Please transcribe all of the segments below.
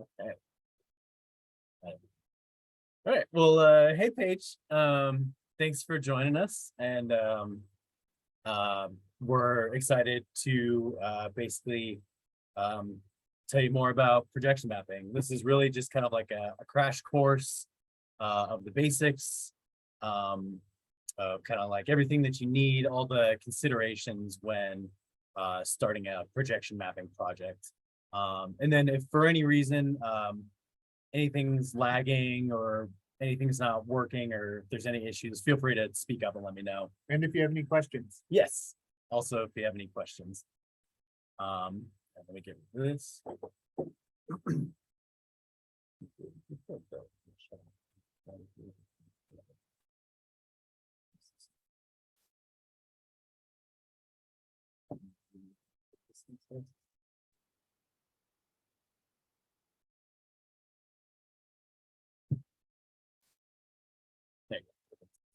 Okay. All right. Well, hey Paige. Thanks for joining us, and we're excited to basically tell you more about projection mapping. This is really just kind of like a crash course of the basics, of kind of like everything that you need, all the considerations when starting a projection mapping project. And then if for any reason anything's lagging or anything's not working, or if there's any issues, feel free to speak up and let me know. And if you have any questions. Yes. Also, if you have any questions. Let me get rid of this.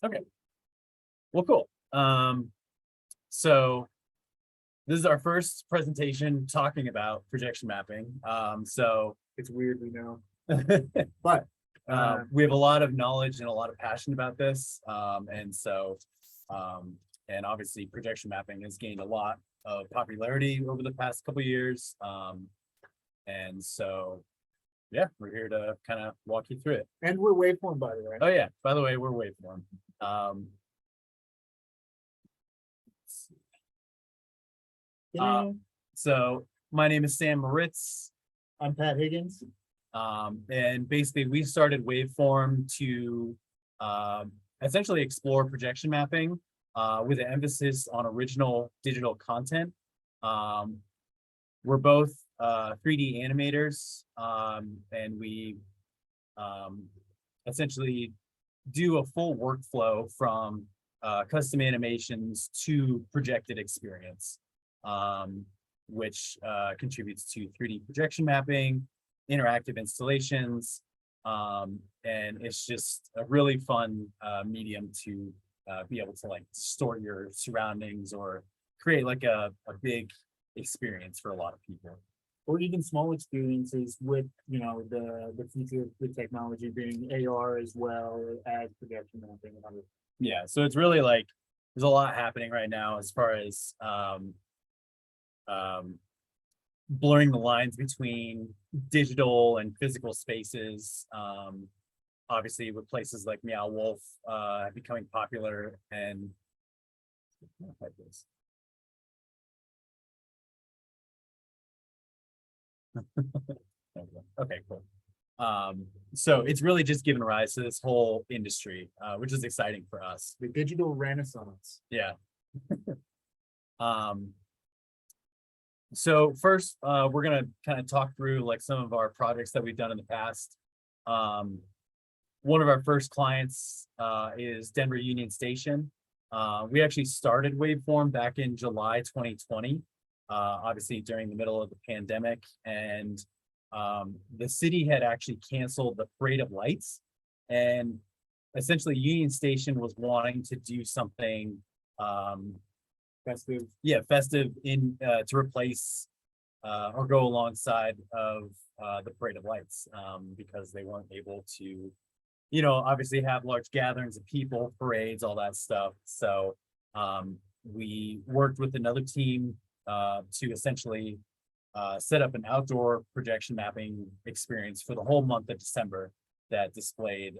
Okay. Well, cool. So this is our first presentation talking about projection mapping. So It's weird, we know. but we have a lot of knowledge and a lot of passion about this. And obviously projection mapping has gained a lot of popularity over the past couple of years. And so, yeah, we're here to kind of walk you through it. And we're Waveform, by the way. Oh yeah, by the way, we're Waveform. So my name is Sam Moritz. I'm Pat Higgins. And basically we started Waveform to essentially explore projection mapping with an emphasis on original digital content. We're both 3D animators, and we essentially do a full workflow from custom animations to projected experience, which contributes to 3D projection mapping, interactive installations, and it's just a really fun medium to be able to like store your surroundings or create like a big experience for a lot of people. Or even small experiences with, you know, the future of the technology being AR as well as projection mapping and other. Yeah, so it's really like there's a lot happening right now as far as blurring the lines between digital and physical spaces. Obviously with places like Meow Wolf becoming popular, and okay, cool. So it's really just given rise to this whole industry, which is exciting for us. The digital renaissance. Yeah. So first, we're gonna kind of talk through like some of our projects that we've done in the past. One of our first clients is Denver Union Station. We actually started Waveform back in July 2020, obviously during the middle of the pandemic, and the city had actually canceled the Parade of Lights, and essentially Union Station was wanting to do something festive. Yeah, festive in to replace or go alongside of the Parade of Lights, because they weren't able to, you know, obviously have large gatherings of people, parades, all that stuff. So we worked with another team to essentially set up an outdoor projection mapping experience for the whole month of December that displayed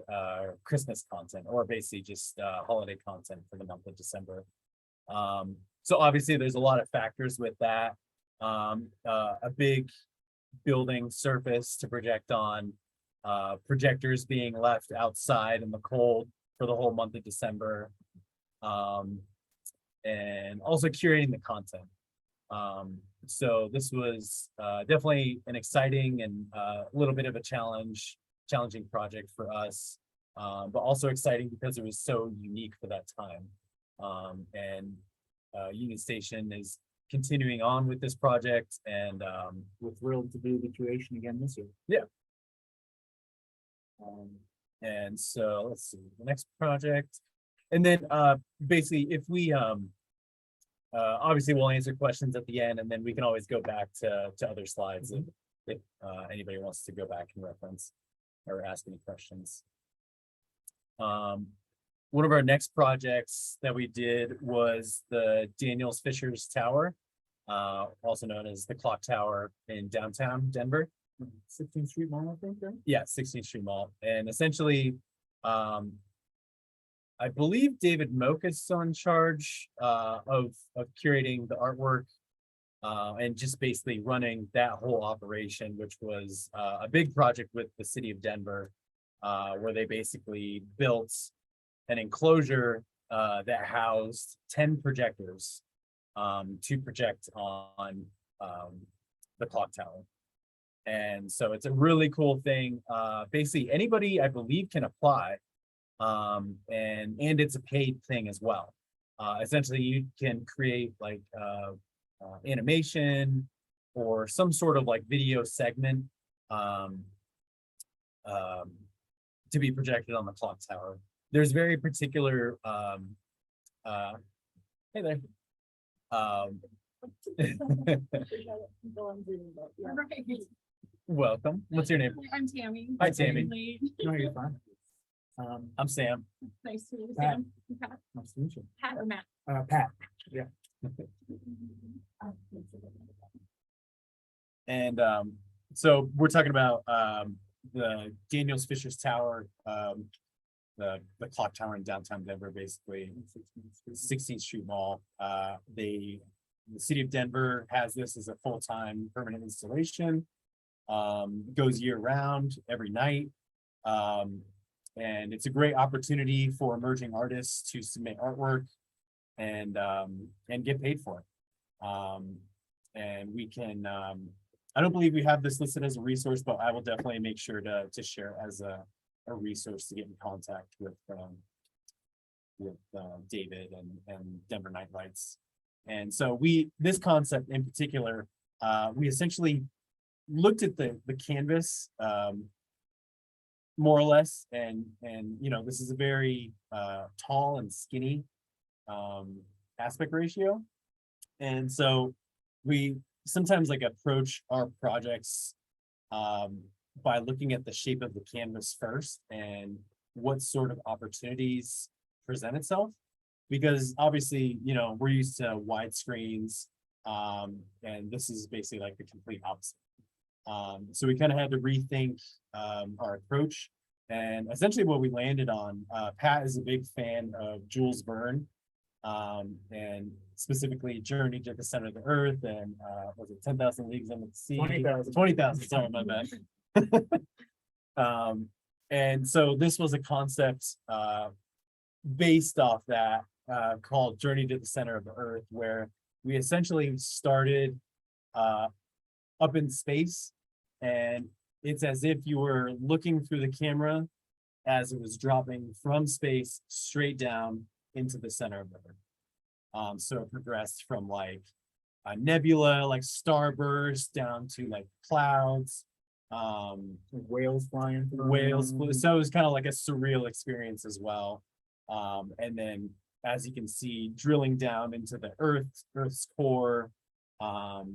Christmas content, or basically just holiday content for the month of December. So obviously there's a lot of factors with that. A big building surface to project on, projectors being left outside in the cold for the whole month of December, and also curating the content. So this was definitely an exciting and a little bit of a challenging project for us, but also exciting because it was so unique for that time. And Union Station is continuing on with this project, and we're thrilled to do the curation again this year. Yeah. And so let's see the next project, and then basically if we obviously we'll answer questions at the end, and then we can always go back to other slides if anybody wants to go back and reference or ask any questions. One of our next projects that we did was the Daniels Fisher's Tower, also known as the Clock Tower in downtown Denver. 16th Street Mall, I think, right? Yeah, 16th Street Mall. And essentially, I believe David Mocha's in charge of curating the artwork and just basically running that whole operation, which was a big project with the city of Denver, where they basically built an enclosure that housed 10 projectors to project on the clock tower. And so it's a really cool thing. Basically, anybody, I believe, can apply. And it's a paid thing as well. Essentially, you can create like animation or some sort of like video segment to be projected on the clock tower. There's very particular hey there. Welcome. What's your name? I'm Tammy. Hi, Tammy. No, you're fine. I'm Sam. Nice to meet you, Pat. Sam. Pat. Nice to meet you. Pat or Matt? Pat. Yeah. And so we're talking about the Daniels Fisher's Tower, the clock tower in downtown Denver, basically 16th Street Mall. The city of Denver has this as a full-time permanent installation. Goes year round, every night. And it's a great opportunity for emerging artists to submit artwork and get paid for it. And we can, I don't believe we have this listed as a resource, but I will definitely make sure to share as a resource to get in contact with David and Denver Nightlights. And so this concept in particular, we essentially looked at the canvas, more or less, and you know, this is a very tall and skinny aspect ratio. And so we sometimes like approach our projects by looking at the shape of the canvas first and what sort of opportunities present itself. Because obviously, you know, we're used to wide screens, and this is basically like the complete opposite. So we kind of had to rethink our approach, and essentially what we landed on, Pat is a big fan of Jules Verne, and specifically Journey to the Center of the Earth, and was it 10,000 Leagues Under the Sea? 20,000. 20,000, sorry, my bad. And so this was a concept based off that called Journey to the Center of the Earth, where we essentially started up in space, and it's as if you were looking through the camera as it was dropping from space straight down into the center of the Earth. So it progressed from like a nebula, like starburst, down to like clouds, Whales flying through. whales. So it was kind of like a surreal experience as well. And then, as you can see, drilling down into the Earth's core,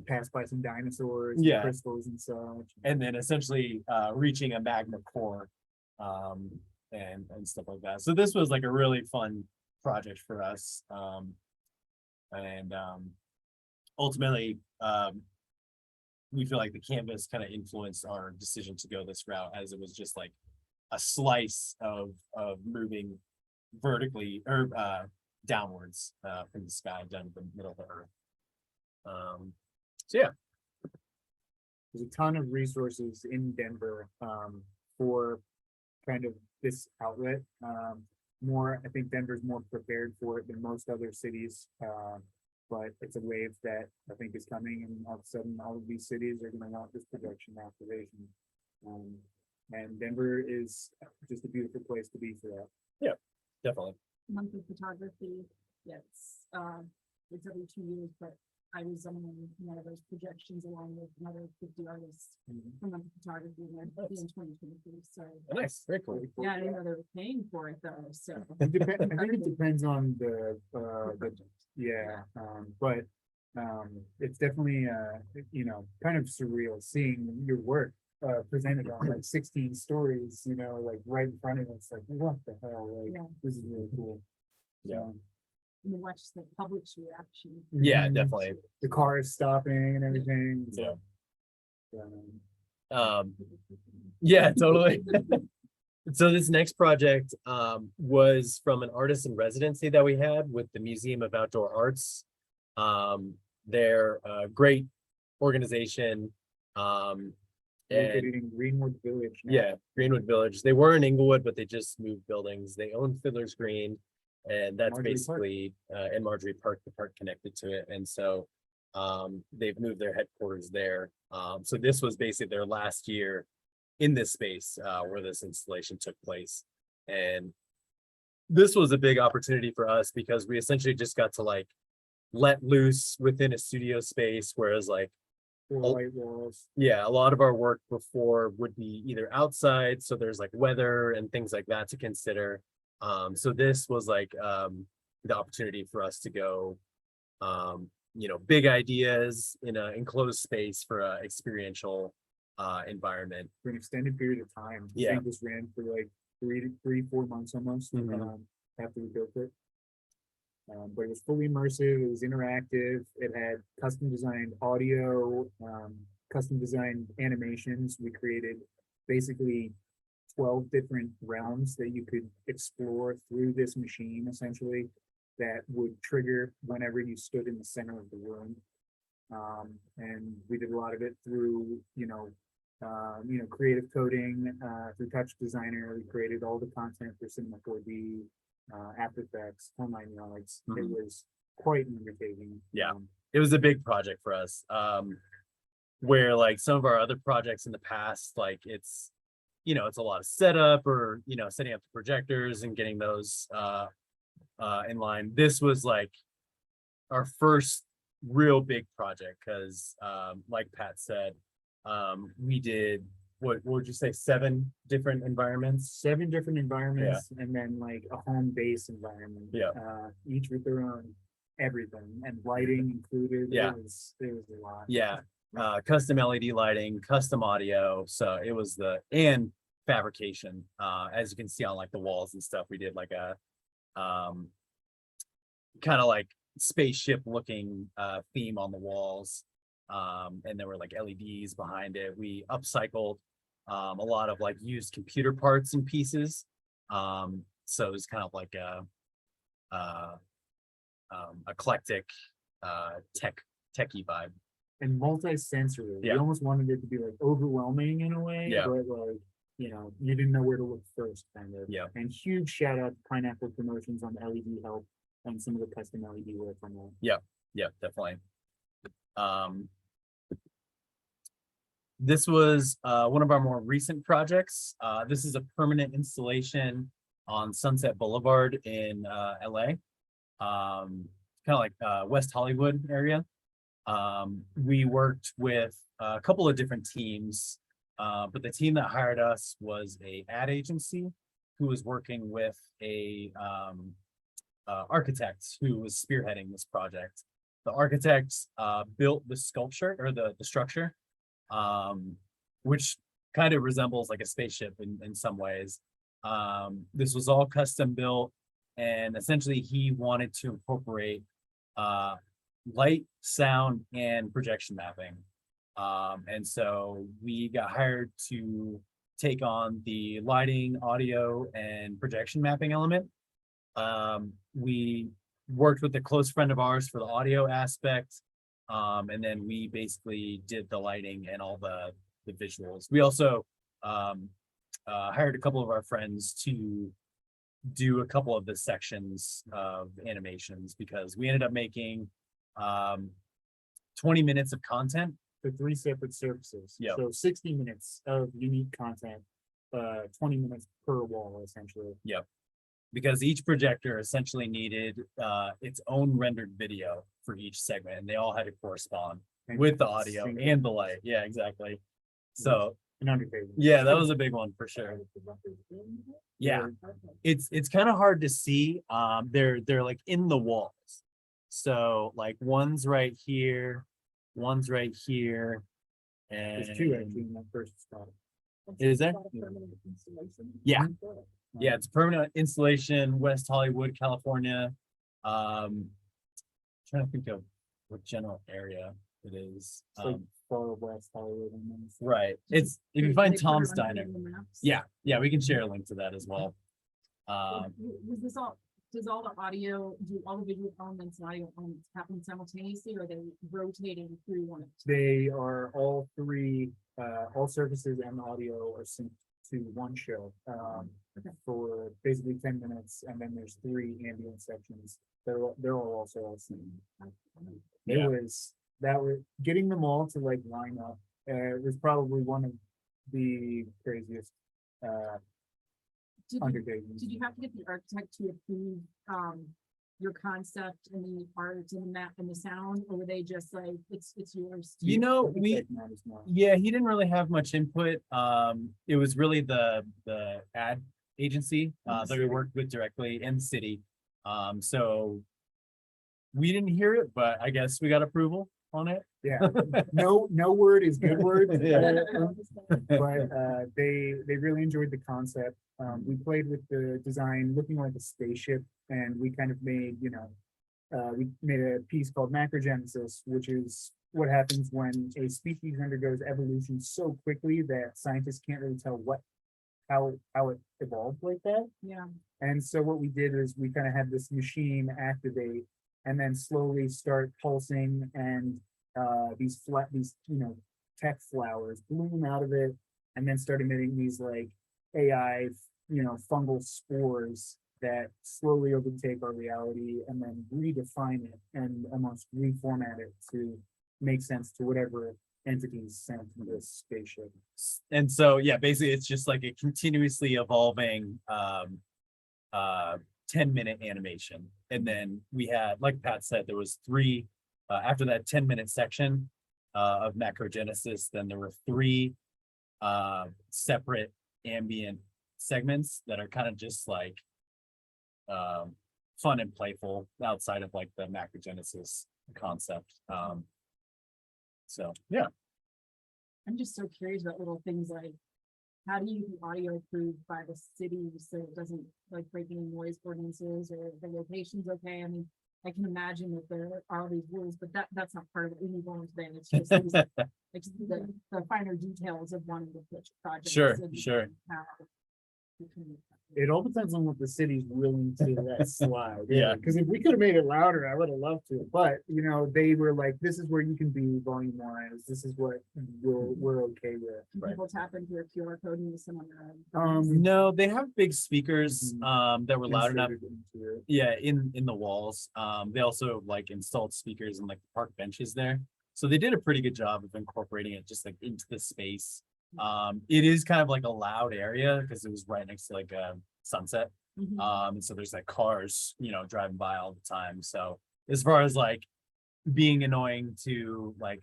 Passed by some dinosaurs, Yeah. crystals and such. and then essentially reaching a magma core, and stuff like that. So this was like a really fun project for us, and ultimately, we feel like the canvas kind of influenced our decision to go this route, as it was just like a slice of moving vertically or downwards from the sky down to the middle of the Earth. So yeah. There's a ton of resources in Denver for kind of this outlet. I think Denver's more prepared for it than most other cities. But it's a wave that I think is coming, and all of a sudden all of these cities are gonna want this production activation. And Denver is just a beautiful place to be for that. Definitely. Monthly photography, yes, it's every 2 years, but I was on one of those projections along with another 50 artists from monthly photography in 2023, so. Nice, very cool. Yeah, I didn't know they were paying for it though, so. I think it depends on but it's definitely, kind of surreal seeing your work, presented on like 16 stories, like right in front of us, like, what the hell, like, Yeah. this is really cool. Yeah. So, And watch the public's reaction. Yeah, Mhm. definitely. The cars stopping and everything. Yeah. Um, Yeah, totally. So this next project was from an artist in residency that we had with the Museum of Outdoor Arts. They're a great organization. And Located in Greenwood Village. now. yeah, Greenwood Village. They were in Inglewood, but they just moved buildings. They own Fiddler's Green, and that's Marjorie Park. basically in Marjorie Park, the park connected to it. And so they've moved their headquarters there. So this was basically their last year in this space where this installation took place. And this was a big opportunity for us because we essentially just got to like let loose within a studio space, whereas like, Four Oh. white walls. yeah, a lot of our work before would be either outside, so there's like weather and things like that to consider. So this was like the opportunity for us to go big ideas in an enclosed space for a experiential environment. For an extended period of time. I Yeah. think this ran for like 4 months almost, Mhm. after we built it. But it was fully immersive, it was interactive, it had custom designed audio, custom designed animations. We created basically 12 different realms that you could explore through this machine essentially that would trigger whenever you stood in the center of the room. And we did a lot of it through, creative coding, through Touch Designer. We created all the content for Cinema 4D, After Effects, whole 9 yards. It Mhm. was quite an undertaking. Yeah. It was a big project for us. Where like some of our other projects in the past, like it's a lot of setup or setting up the projectors and getting those in line. This was like our first real big project because like Pat said, we did what would you say, 7 different environments? 7 different environments and then like a home base environment. Yeah. Each with their own everything and lighting included. Yeah. It was a lot. Yeah. Custom LED lighting, custom audio. So it was and fabrication. As you can see on like the walls and stuff, we did like a kind of like spaceship looking theme on the walls. And there were like LEDs behind it. We upcycled a lot of like used computer parts and pieces. So it was kind of like a eclectic techie vibe. And multi-sensory. Yeah. You almost wanted it to be like overwhelming in a way, Yeah. but like, you didn't know where to look first, kind of. Yeah. And huge shout out to Pineapple Promotions on the LED help and some of the custom LED work on that. Yeah, definitely. This was one of our more recent projects. This is a permanent installation on Sunset Boulevard in LA. Kind of like West Hollywood area. We worked with a couple of different teams, but the team that hired us was a ad agency who was working with a architect who was spearheading this project. The architect built the sculpture or the structure, which kind of resembles like a spaceship in some ways. This was all custom built, and essentially he wanted to incorporate light, sound, and projection mapping. And so we got hired to take on the lighting, audio, and projection mapping element. We worked with a close friend of ours for the audio aspect. And then we basically did the lighting and all the visuals. We also hired a couple of our friends to do a couple of the sections of animations because we ended up making 20 minutes of content. For 3 separate services. Yeah. So 60 minutes of unique content, 20 minutes per wall, essentially. Because each projector essentially needed its own rendered video for each segment, and they all had to correspond And with the audio sync and the light. Yeah, exactly. So an undertaking. yeah, that was a big one for sure. Yeah, it's kind of hard to see. They're like in the walls. So like one's right here, one's right here. And There's two actually in that first spot. Is there? Yeah. Mhm. Yeah, it's permanent installation, West Hollywood, California. Trying to think of what general area it is. It's like far west Hollywood and then it's- Right, it's, if you Did find they put it Tom's on the Diner, maps? yeah, we can share a link to that as well. Was this all, does all the audio, do all the visual elements and audio elements happen simultaneously, or are they rotating through one? They are all three, all surfaces and audio are synced to one show. Okay. For basically 10 minutes, and then there's three ambient sections. They're all also all synced. Yeah. That was getting them all to like line up. Was probably one of the craziest Did you, undertakings. did you have to get the architect to approve, your concept and the art and the map and the sound, or were they just like, it's yours? You know, I think we, like that is not- yeah, he didn't really have much input. It was really the ad agency that we worked with directly in the city. So we didn't hear it, but I guess we got approval on it. Yeah, no word is good word. Yeah. But they really enjoyed the concept. We played with the design, looking like a spaceship, and we kind of made, we made a piece called macrogenesis, which is what happens when a species undergoes evolution so quickly that scientists can't really tell how it evolved like that. Yeah, And so what we did is we kind of had this machine activate and then slowly start pulsing, and these tech flowers bloom out of it and then start emitting these like AI, fungal spores that slowly overtake our reality and then redefine it and almost reformat it to make sense to whatever entities sent to this spaceship. And so, yeah, basically it's just like a continuously evolving 10-minute animation. And then we had, like Pat said, there was three, after that 10-minute section of macrogenesis, then there were three separate ambient segments that are kind of just like fun and playful outside of like the macrogenesis concept. So yeah. I'm just so curious about little things like, how do you get the audio approved by the city so it doesn't like break any noise ordinances, or the location's okay? I mean, I can imagine that there are all these rules, but that's not part of what we need on today. It's just these, like the finer details of wanting to pitch projects. Sure, and sure. how you can- It all depends on what the city's willing to let slide. Yeah. Because if we could have made it louder, I would have loved to, but they were like, this is where you can be volume wise. This is what we're okay with. Can Right. people tap into a QR code and listen on their own? No, they have big speakers that were loud enough. Inserted into it. Yeah, in the walls. They also like installed speakers in like the park benches there. So they did a pretty good job of incorporating it just like into the space. It is kind of like a loud area because it was right next to like a sunset. Mhm. And so there's like cars, driving by all the time. So as far as like being annoying to like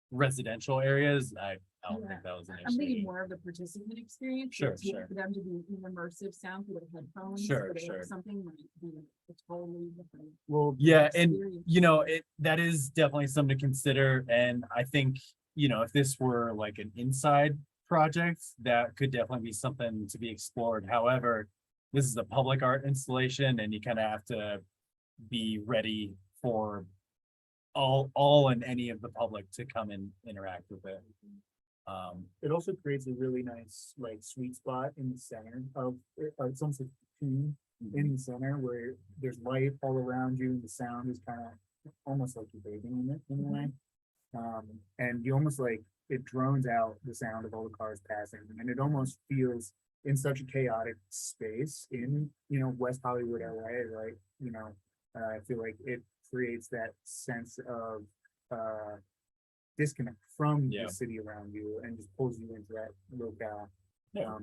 residential areas, I don't think that was an I'm thinking issue. more of the participant experience. Sure, like, sure. For them to be an immersive sound through their headphones. Sure, or they have sure. Something might be a totally different. Well, Yeah, and experience. that is definitely something to consider. And I think, if this were like an inside project, that could definitely be something to be explored. However, this is a public art installation and you kind of have to be ready for all and any of the public to come and interact with it. it also creates a really nice like sweet spot in the center of it's almost like a cocoon in the center where there's light all around you and the sound is kind of almost like you're bathing in it in a way. And you almost like it drones out the sound of all the cars passing, and it almost feels in such a chaotic space in West Hollywood, LA, right? I feel like it creates that sense of disconnect from Yeah. the city around you and just pulls you into that locale. Yeah.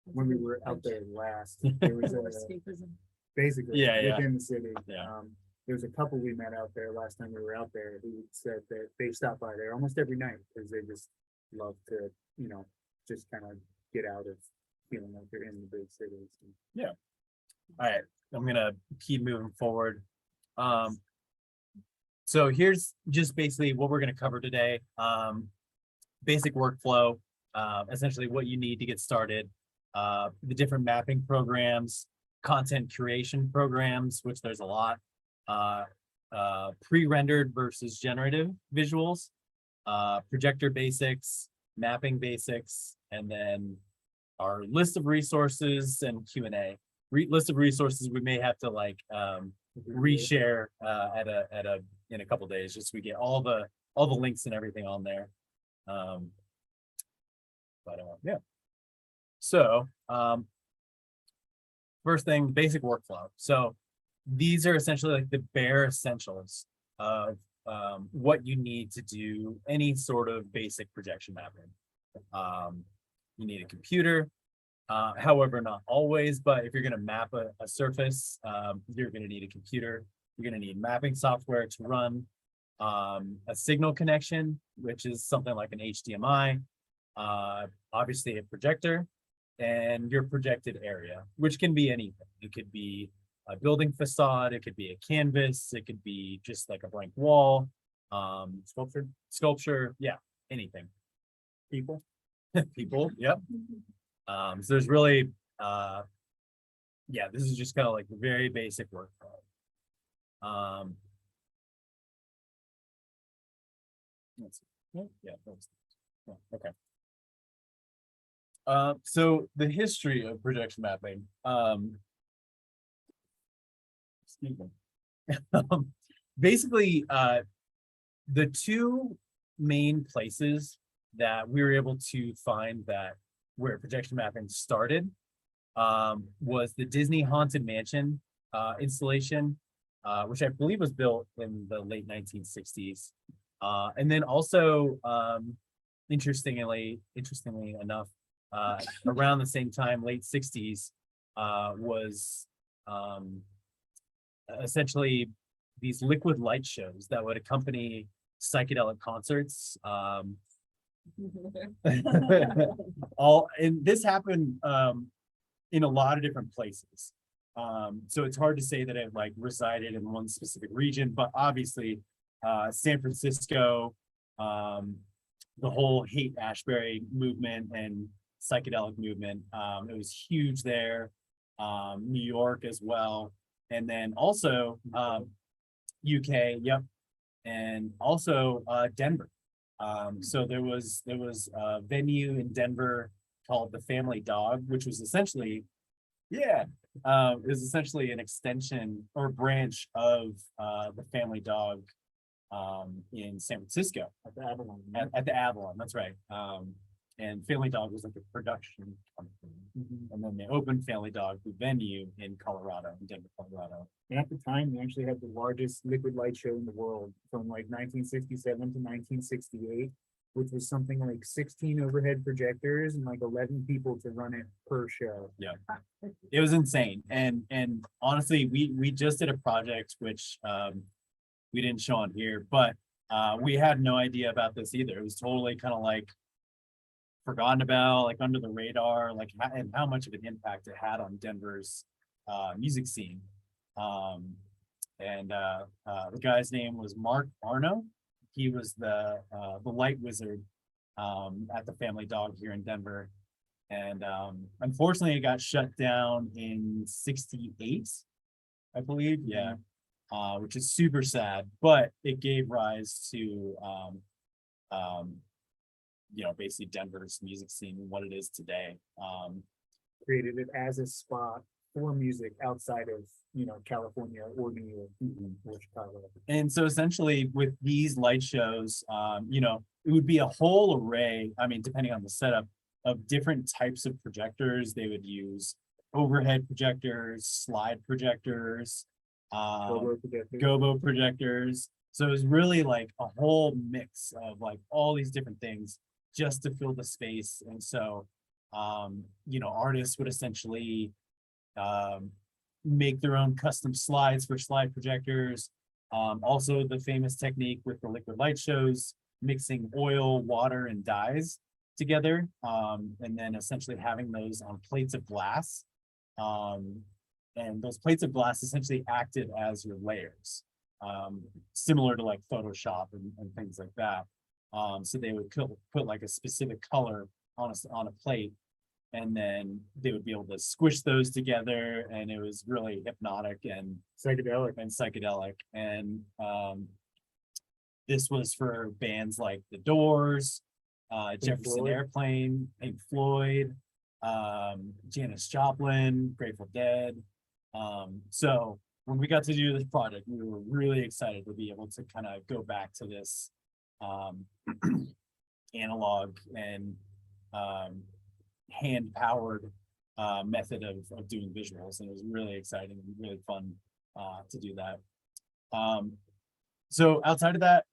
When we were out there last, there was Or a escapism. basically Yeah. within the city. Yeah. There was a couple we met out there last time we were out there who said that they stop by there almost every night because they just love to, just kind of get out of feeling like they're in the big cities. All right, I'm gonna keep moving forward. So here's just basically what we're going to cover today. Basic workflow, essentially what you need to get started, the different mapping programs, content curation programs, which there's a lot, pre-rendered versus generative visuals, projector basics, mapping basics, and then our list of resources and Q&A. List of resources we may have to like reshare in a couple days, just so we get all the links and everything on there. Yeah. So first thing, basic workflow. So these are essentially like the bare essentials of what you need to do any sort of basic projection mapping. You need a computer, however, not always, but if you're going to map a surface, you're going to need a computer. You're going to need mapping software to run, a signal connection, which is something like an HDMI, obviously a projector, and your projected area, which can be anything. It could be a building facade, it could be a canvas, it could be just like a blank wall, sculpture, yeah, anything. People, yep. So there's really, yeah, this is just kind of like the very basic workflow. Let's see. Yeah, okay. So the history of projection mapping, excuse me. Basically, the two main places that we were able to find that where projection mapping started was the Disney Haunted Mansion installation, which I believe was built in the late 1960s. And then also, interestingly enough, around the same time, late 60s, was essentially these liquid light shows that would accompany psychedelic concerts. And this happened in a lot of different places. So it's hard to say that it like resided in one specific region, but obviously San Francisco, the whole Haight-Ashbury movement and psychedelic movement, it was huge there. New York as well, and then also UK, yep, and also Denver. So there was a venue in Denver called the Family Dog, which was essentially, yeah, it was essentially an extension or branch of the Family Dog in San Francisco at the Avalon. At the Avalon, that's right. And Family Dog was like a production company. And then they opened Family Dog, the venue in Colorado, in Denver, Colorado. And at the time, they actually had the largest liquid light show in the world from like 1967 to 1968, which was something like 16 overhead projectors and like 11 people to run it per show. Yeah, it was insane. And honestly, we just did a project which we didn't show on here, but we had no idea about this either. It was totally kind of like forgotten about, like under the radar, like and how much of an impact it had on Denver's music scene. The guy's name was Mark Arno. He was the light wizard at the Family Dog here in Denver. And unfortunately, it got shut down in '68, I believe. Yeah, which is super sad, but it gave rise to basically Denver's music scene and what it is today. Created it as a spot for music outside of, California or New York or Chicago. And so essentially with these light shows, it would be a whole array, I mean, depending on the setup, of different types of projectors. They would use overhead projectors, slide projectors, gobo projectors. So it was really like a whole mix of like all these different things just to fill the space. And so, artists would essentially make their own custom slides for slide projectors. Also the famous technique with the liquid light shows, mixing oil, water, and dyes together, and then essentially having those on plates of glass. And those plates of glass essentially acted as your layers. similar to like Photoshop and things like that. So they would put like a specific color on a plate, and then they would be able to squish those together, and it was really hypnotic and Psychedelic. and this was for bands like The Doors, Jefferson Floyd. Airplane, Pink Floyd, Janis Joplin, Grateful Dead. So when we got to do this project, we were really excited to be able to kind of go back to this analog and hand powered method of doing visuals, and it was really exciting and really fun to do that. So outside of that,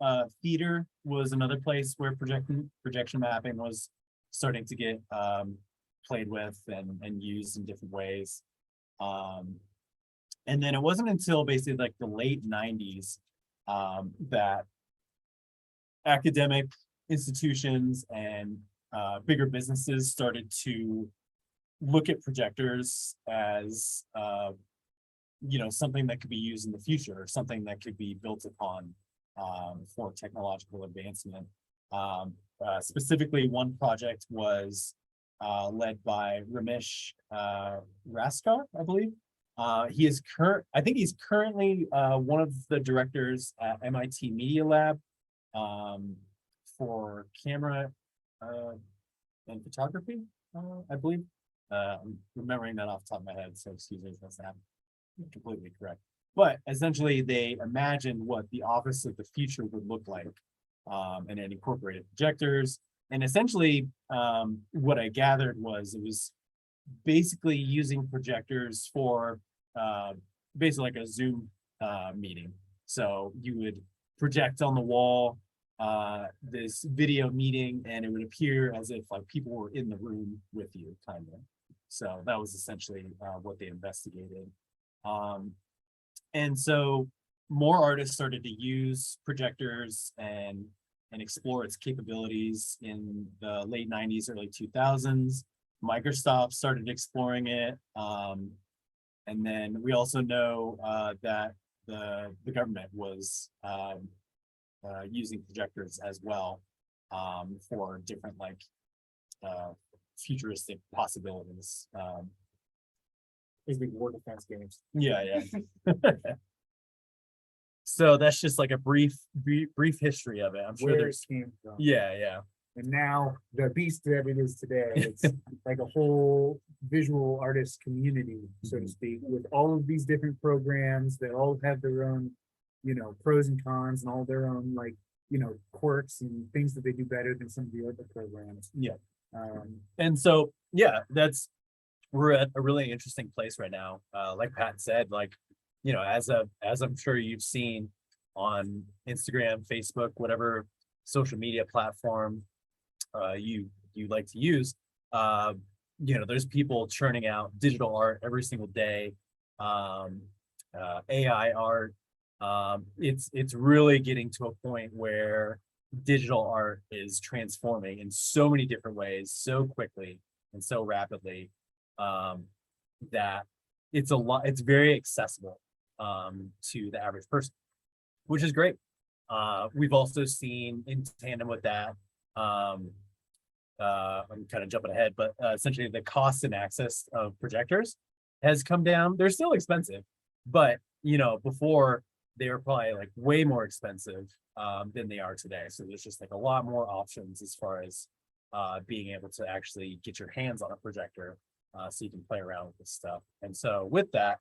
theater was another place where projection mapping was starting to get played with and used in different ways. And then it wasn't until basically like the late 90s that academic institutions and bigger businesses started to look at projectors as something that could be used in the future, or something that could be built upon for technological advancement. Specifically, one project was led by Ramesh Raskar, I believe. I think he's currently one of the directors at MIT Media Lab for camera and photography, I believe. I'm remembering that off the top of my head, so excuse me if that's not completely correct. But essentially, they imagined what the office of the future would look like, and it incorporated projectors. And essentially, what I gathered was it was basically using projectors for basically like a Zoom meeting. So you would project on the wall this video meeting, and it would appear as if like people were in the room with you, kind of. So that was essentially what they investigated. And so more artists started to use projectors and explore its capabilities in the late 90s, early 2000s. Microsoft started exploring it. And then we also know that the government was using projectors as well for different like futuristic possibilities. Is the war defense games. Yeah. So that's just like a brief history of it. I'm sure Where it there's came from. yeah. And now the beast that it is today, it's like a whole visual artist community, so to speak, with all of these different programs that all have their own, pros and cons, and all their own like, quirks and things that they do better than some of the other programs. Yeah. And so yeah, we're at a really interesting place right now. Like Pat said, like, as I'm sure you've seen on Instagram, Facebook, whatever social media platform you like to use, there's people churning out digital art every single day, AI art. It's really getting to a point where digital art is transforming in so many different ways, so quickly and so rapidly, that it's very accessible to the average person, which is great. We've also seen in tandem with that, I'm kind of jumping ahead, but essentially the cost and access of projectors has come down. They're still expensive, but before they were probably like way more expensive than they are today. So there's just like a lot more options as far as being able to actually get your hands on a projector, so you can play around with this stuff. And so with that,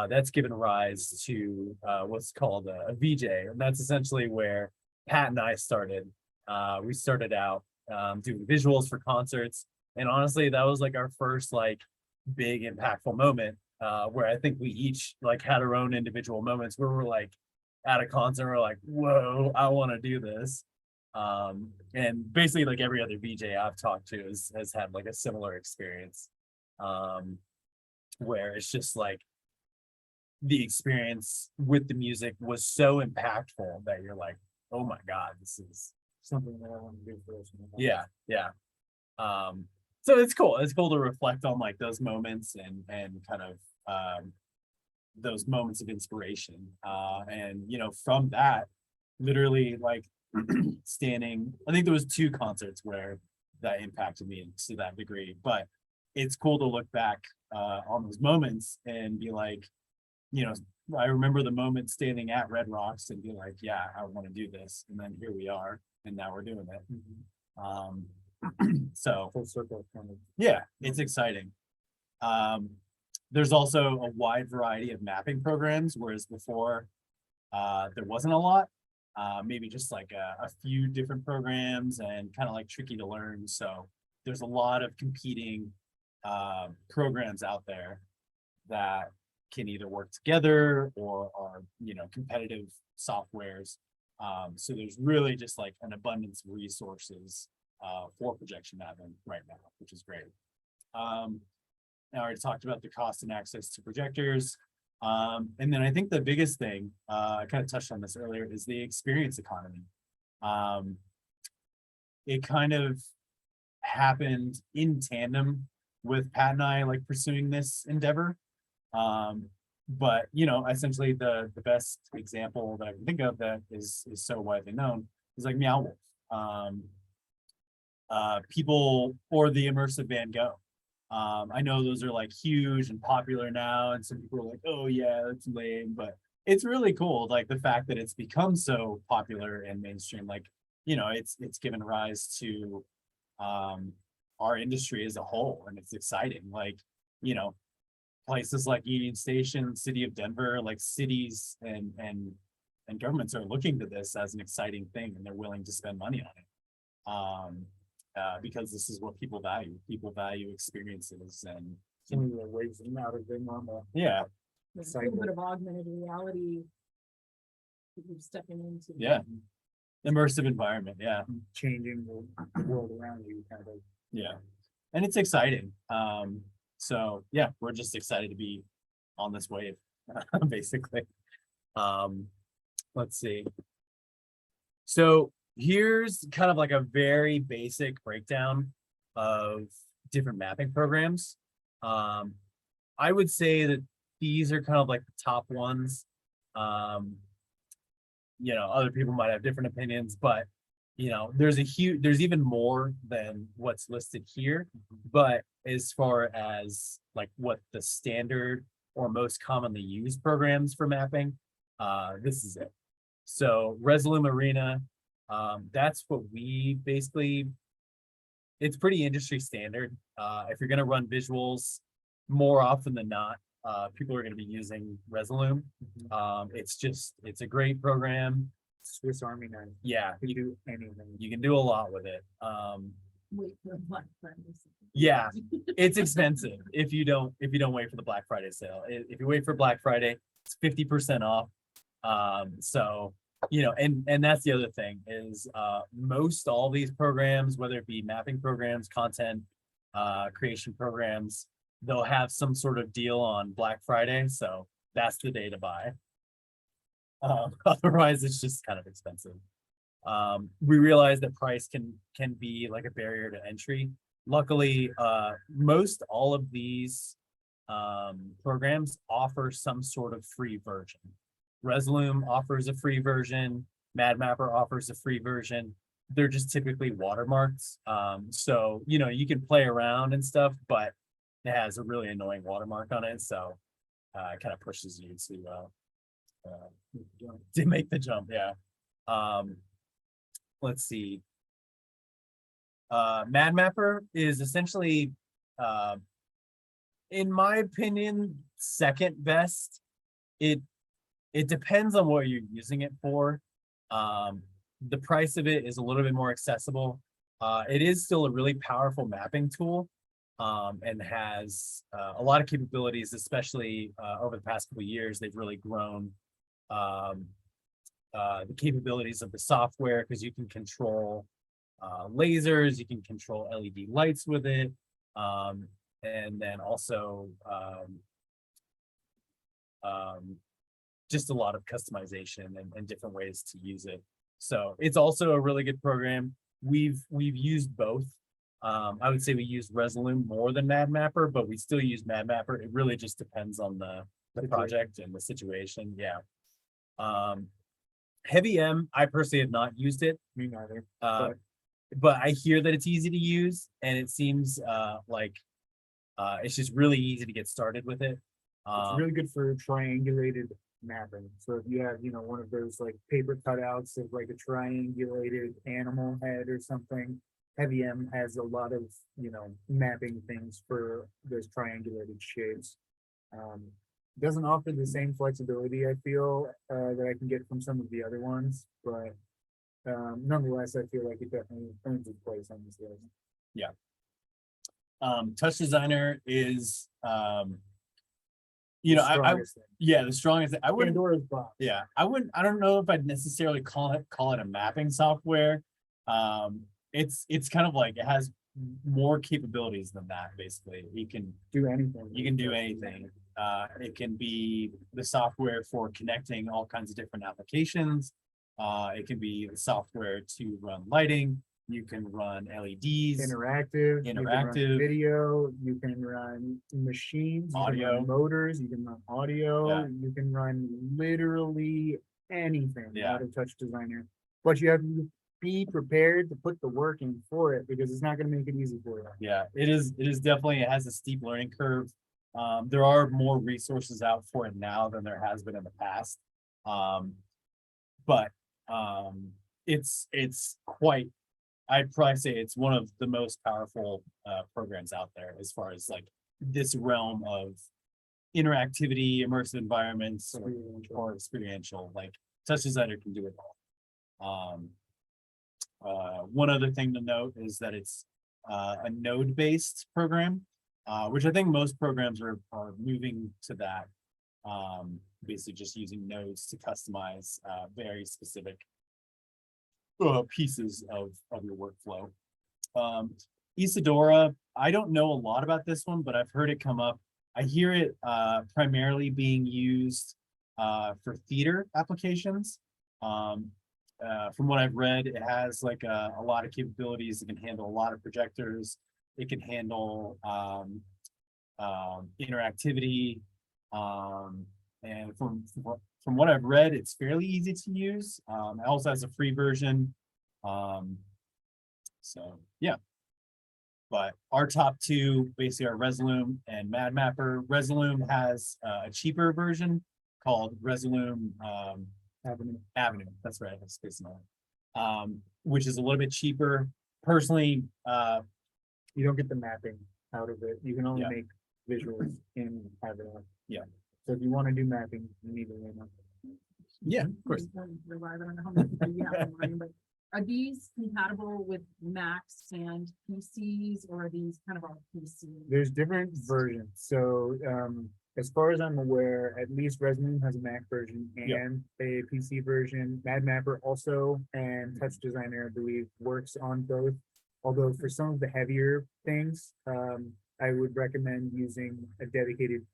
that's given rise to what's called a VJ, and that's essentially where Pat and I started. We started out doing visuals for concerts, and honestly, that was like our first like big impactful moment, where I think we each like had our own individual moments where we're like at a concert, we're like, whoa, I want to do this. And basically like every other VJ I've talked to has had like a similar experience, where it's just like the experience with the music was so impactful that you're like, oh my God, this is Something that I want to do for us. yeah. So it's cool to reflect on like those moments and kind of those moments of inspiration. And from that, literally like standing, I think there was 2 concerts where that impacted me to that degree, but it's cool to look back on those moments and be like, I remember the moment standing at Red Rocks and be like, yeah, I want to do this. And then here we are, and now we're doing it. So Full circle kind of. yeah, it's exciting. There's also a wide variety of mapping programs, whereas before there wasn't a lot. Maybe just like a few different programs and kind of like tricky to learn. So there's a lot of competing programs out there that can either work together or are competitive softwares. So there's really just like an abundance of resources for projection mapping right now, which is great. Now I already talked about the cost and access to projectors. And then I think the biggest thing, I kind of touched on this earlier, is the experience economy. It kind of happened in tandem with Pat and I like pursuing this endeavor. But essentially the best example that I can think of that is so widely known is like Meow Wolf. People, or the immersive Van Gogh. I know those are like huge and popular now, and some people are like, oh yeah, that's lame, but it's really cool, like the fact that it's become so popular and mainstream. Like it's given rise to our industry as a whole, and it's exciting. Like places like Union Station, city of Denver, like cities and governments are looking to this as an exciting thing, and they're willing to spend money on it. Because this is what people value. People value experiences and Some of the ways in out of the normal. yeah, There's a little bit of augmented reality that you're stepping into. yeah, immersive environment. Yeah, Changing the world around you kind of. yeah, and it's exciting. So yeah, we're just excited to be on this wave, basically. Let's see. So here's kind of like a very basic breakdown of different mapping programs. I would say that these are kind of like the top ones. Other people might have different opinions, but there's even more than what's listed here. But as far as like what the standard or most commonly used programs for mapping, this is it. So Resolume Arena, that's what we basically, it's pretty industry standard. If you're going to run visuals, more often than not, people are going to be using Resolume. It's a great program. Swiss Army knife. Yeah, You do anything. you can do a lot with it. Wait for Black Friday. Yeah, it's expensive if you don't wait for the Black Friday sale. If you wait for Black Friday, it's 50% off. So and that's the other thing is most all these programs, whether it be mapping programs, content creation programs, they'll have some sort of deal on Black Friday, so that's the day to buy. Otherwise it's just kind of expensive. We realize that price can be like a barrier to entry. Luckily, most all of these programs offer some sort of free version. Resolume offers a free version. MADMapper offers a free version. They're just typically watermarks. So, you can play around and stuff, but it has a really annoying watermark on it. So it kind of pushes you to make the jump. Yeah. Let's see. MADMapper is essentially, in my opinion, second best. It depends on what you're using it for. The price of it is a little bit more accessible. It is still a really powerful mapping tool, and has a lot of capabilities, especially over the past couple of years. They've really grown the capabilities of the software because you can control lasers, you can control LED lights with it, and then also just a lot of customization and different ways to use it. So it's also a really good program. We've used both. I would say we use Resolume more than MADMapper, but we still use MADMapper. It really just depends on the Situation. project and the situation, yeah. Heavy M, I personally have not used it, Me neither. uh, but I hear that it's easy to use and it seems like it's just really easy to get started with it. It's really good for triangulated mapping. So if you have, one of those like paper cutouts of like a triangulated animal head or something, Heavy M has a lot of, mapping things for those triangulated shapes. Doesn't offer the same flexibility, I feel, that I can get from some of the other ones, but nonetheless, I feel like it definitely earns its place on this list. Touch Designer is The I strongest thing. yeah, the strongest. I wouldn't. Pandora's box. Yeah, I don't know if I'd necessarily call it a mapping software. It's kind of like it has more capabilities than that. Basically, you can Do anything. do anything. It can be the software for connecting all kinds of different applications. It can be the software to run lighting. You can run LEDs. Interactive. You can run Interactive. video, you can run machines, you can Audio. run motors, you can run audio, Yeah. you can run literally anything Yeah. out of Touch Designer. But you have to be prepared to put the work in for it because it's not gonna make it easy for you. Yeah, it is definitely, it has a steep learning curve. There are more resources out for it now than there has been in the past. But it's quite, I'd probably say it's one of the most powerful programs out there as far as like this realm of interactivity, immersive environments, or experiential, like Touch Designer can do it all. One other thing to note is that it's a node-based program, which I think most programs are moving to that. Basically just using nodes to customize very specific pieces of your workflow. Isadora, I don't know a lot about this one, but I've heard it come up. I hear it primarily being used for theater applications. From what I've read, it has like a lot of capabilities. It can handle a lot of projectors. It can handle interactivity. And from what I've read, it's fairly easy to use. It also has a free version. So yeah. But our top two basically are Resolume and MADMapper. Resolume has a cheaper version called Resolume Avenue. That's right. That's spacing on it. Which is a little bit cheaper. Personally, You don't get the mapping out of it. You can only Yeah. make visuals in Avenue. Yeah. So if you want to do mapping, you need to learn that. yeah, of course. I don't know how many people you have online, but are these compatible with Macs and PCs, or are these kind of all PC? There's different versions. So as far as I'm aware, at least Resolume has a Mac version Yep. and a PC version. MADMapper also, and Touch Designer, I believe, works on both. Although for some of the heavier things, I would recommend using a dedicated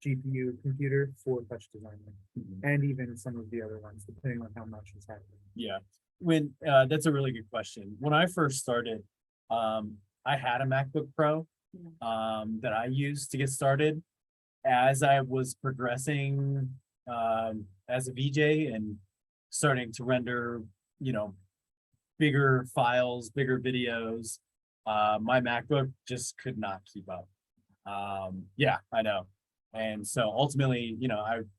GPU computer for Touch Designer, Mhm. and even some of the other ones, depending on how much is happening. Yeah, when that's a really good question. When I first started, I had a MacBook Pro that I used to get started. As I was progressing as a VJ and starting to render, bigger files, bigger videos, my MacBook just could not keep up. Yeah, I know. And so ultimately,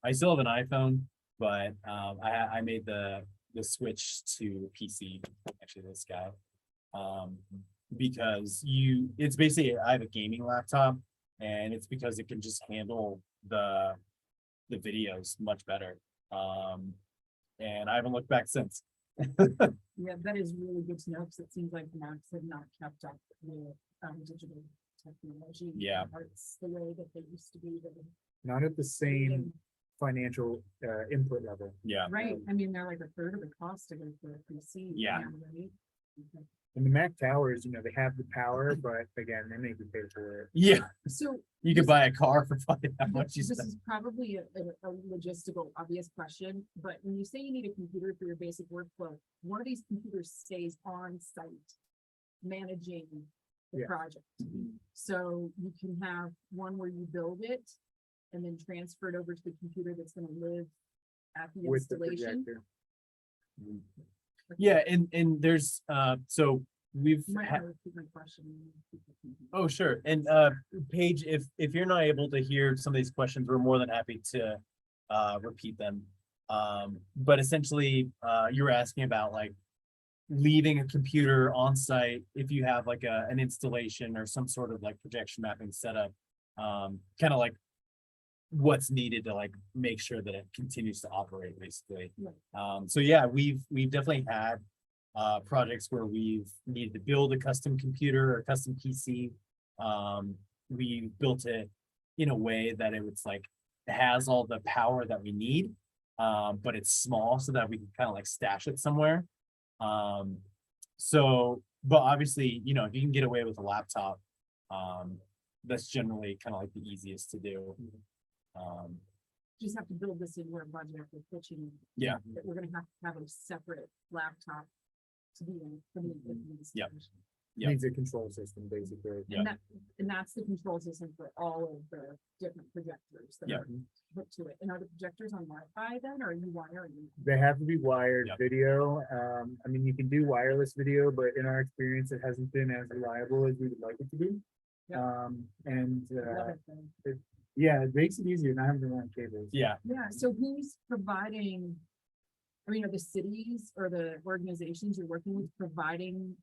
I still have an iPhone, but I made the switch to PC, actually this guy. Because it's basically, I have a gaming laptop, and it's because it can just handle the videos much better. And I haven't looked back since. Yeah, that is really good to know, because it seems like Macs have not kept up with digital technology. Yeah. Arts the way that they used to be. Not at the same financial input level. Yeah, Right, I mean, they're like a third of the cost to go for a PC. Yeah. now, right? Okay. And the Mac towers, they have the power, but again, they make you pay for it. yeah. So. You could buy a car for probably how much you This spend. is probably a logistical obvious question, but when you say you need a computer for your basic workflow, one of these computers stays on site managing the Yeah. project. So you can have one where you build it and then transferred over to the computer that's gonna live at the With the installation. projector. Yeah, and there's, so we've You might had. wanna repeat my question. Oh, sure. And Paige, if you're not able to hear some of these questions, we're more than happy to repeat them. But essentially, you were asking about like leaving a computer on site if you have like an installation or some sort of like projection mapping setup. Kind of like what's needed to like make sure that it continues to operate, basically. So yeah, we've definitely had projects where we've needed to build a custom computer or custom PC. We built it in a way that it was like, it has all the power that we need, but it's small so that we can kind of like stash it somewhere. So, but obviously, you know, if you can get away with a laptop, that's generally kind of like the easiest to do. Just have to build this in where budget after pitching. Yeah. That we're gonna have a separate laptop to be in. For the Yep. installation. Yeah. Needs a control system, basically. Yeah. And that's the control system for all of the different projectors that Yeah. are put to it. And are the projectors on Wi-Fi then, or are you wiring? They have to be wired Yep. video. I mean, you can do wireless video, but in our experience, it hasn't been as reliable as we would like it to be. Yep. And, Love it then. yeah, it makes it easier not having to run cables. Yeah, Yeah, so who's providing, I mean, are the cities or the organizations you're working with providing,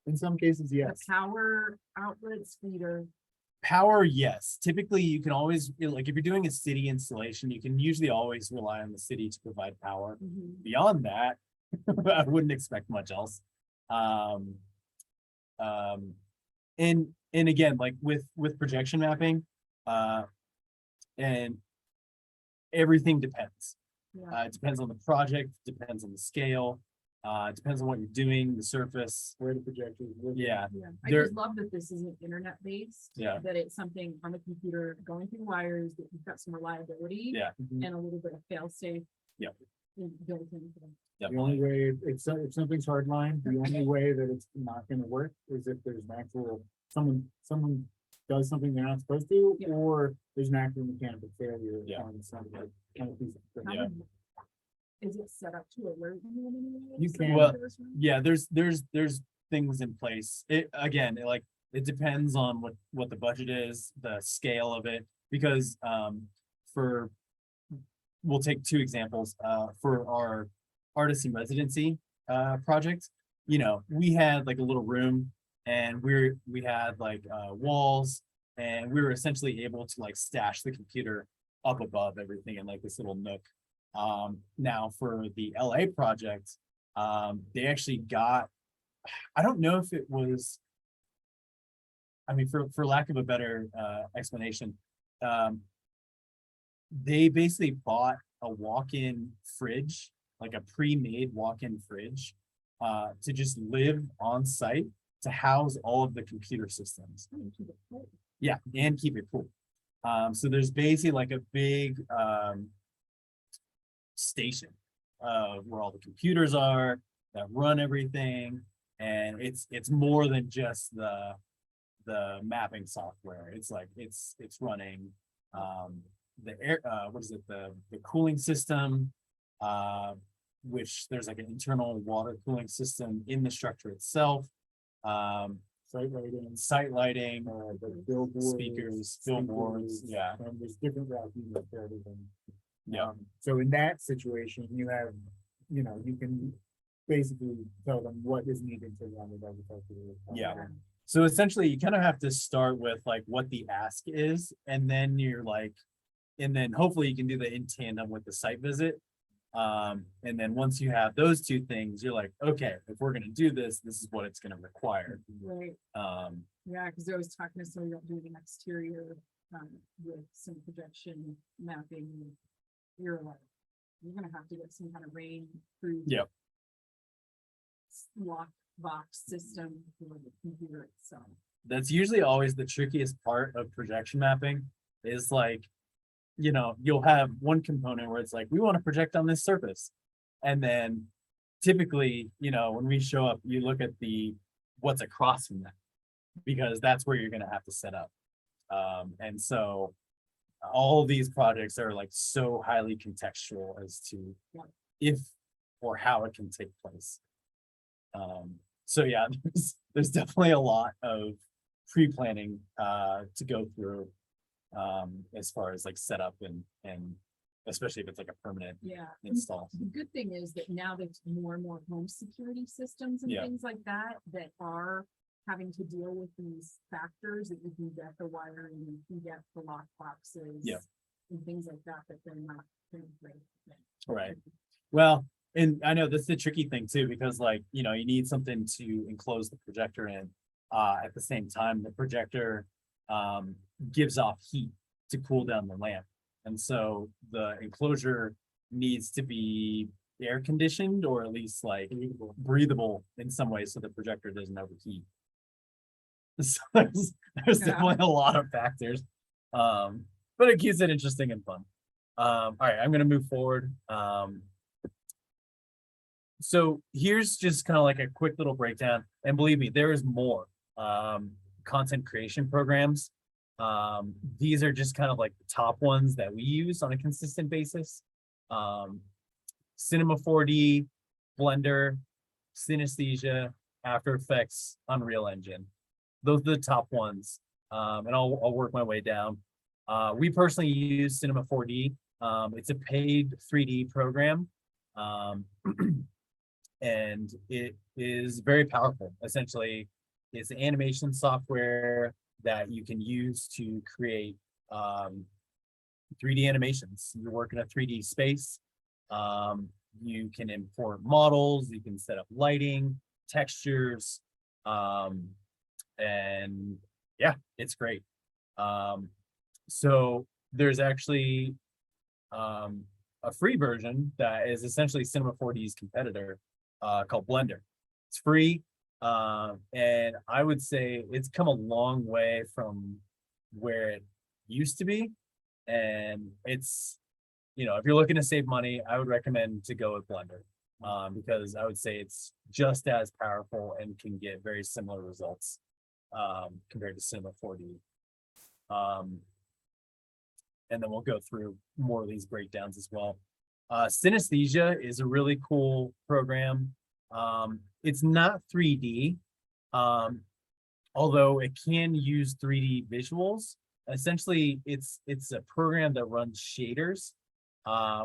In some cases, the yes. power outlets for you to? power, yes. Typically, you can always, like, if you're doing a city installation, you can usually always rely on the city to provide power. Beyond that, I wouldn't expect much else. And again, like with projection mapping, and everything depends. Yeah, It depends on the project, depends on the scale, it depends on what you're doing, the surface. Where the projectors. live. Yeah, yeah. I there- just love that this isn't internet based. Yeah. That it's something on the computer going through wires, that you've got some reliability. Yeah. Mhm. And a little bit of fail safe. Yep. Built into them. The only way, if something's hardline, the only way that it's not gonna work is if there's an actual, someone does something they're not supposed to, Yeah. or there's an actual mechanical failure Yeah. on some, like, kind of piece of How equipment. Yeah. would- Is it set up to alert you in any way? You if can. something Well, goes wrong? yeah, there's things in place. It, again, it depends on what the budget is, the scale of it, because, for, we'll take two examples, for our artist in residency, project. You know, we had like a little room and we had like, walls, and we were essentially able to like stash the computer up above everything in like this little nook. Now for the LA project, they actually got, I don't know if it was, I mean, for lack of a better explanation, they basically bought a walk-in fridge, like a pre-made walk-in fridge, to just live on site to house all of the computer systems. Oh, keep it cold. Yeah, and keep it cool. So there's basically like a big station where all the computers are that run everything, and it's more than just the mapping software. It's like it's running the air, what is it, the cooling system, which there's like an internal water cooling system in the structure itself. Site lighting, Site lighting, the billboards. speakers, billboards, yeah. And there's different routes for everything. Yeah. So in that situation, you have, you know, you can basically tell them what is needed to run it as effectively. as Yeah. possible. So essentially, you kind of have to start with like what the ask is, and then you're like, and then hopefully you can do that in tandem with the site visit. And then once you have those two things, you're like, okay, if we're gonna do this, this is what it's gonna require. Right, yeah, because I was talking to somebody about doing an exterior, with some projection mapping. You're like, you're gonna have to get some kind of rain proof. Yep. Lock box system for the computer itself. That's usually always the trickiest part of projection mapping, is like, you know, you'll have one component where it's like, we want to project on this surface. And then typically, you know, when we show up, you look at what's across from that, because that's where you're gonna have to set up. And so all these projects are like so highly contextual as to if or how it can take place. So yeah, there's definitely a lot of pre-planning to go through as far as like setup and especially if it's like a permanent Yeah. install. The good thing is that now there's more and more home security systems and Yeah. things like that that are having to deal with these factors that you can get the wiring, you can get the lock boxes. Yeah. And things like that that they're not. Right. Well, and I know that's the tricky thing too, because like, you know, you need something to enclose the projector in. At the same time, the projector gives off heat to cool down the lamp. And so the enclosure needs to be air conditioned or at least like breathable in some way so the projector doesn't overheat. So there's Yeah. definitely a lot of factors. But it keeps it interesting and fun. All right, I'm gonna move forward. So here's just kind of like a quick little breakdown, and believe me, there is more content creation programs. These are just kind of like the top ones that we use on a consistent basis. Cinema 4D, Blender, Synesthesia, After Effects, Unreal Engine. Those are the top ones. And I'll work my way down. We personally use Cinema 4D. It's a paid 3D program. And it is very powerful. Essentially, it's animation software that you can use to create 3D animations. You work in a 3D space. You can import models, you can set up lighting, textures, and yeah, it's great. So there's actually a free version that is essentially Cinema 4D's competitor called Blender. It's free, and I would say it's come a long way from where it used to be. And it's, you know, if you're looking to save money, I would recommend to go with Blender because I would say it's just as powerful and can get very similar results compared to Cinema 4D. And then we'll go through more of these breakdowns as well. Synesthesia is a really cool program. It's not 3D, although it can use 3D visuals. Essentially, it's a program that runs shaders,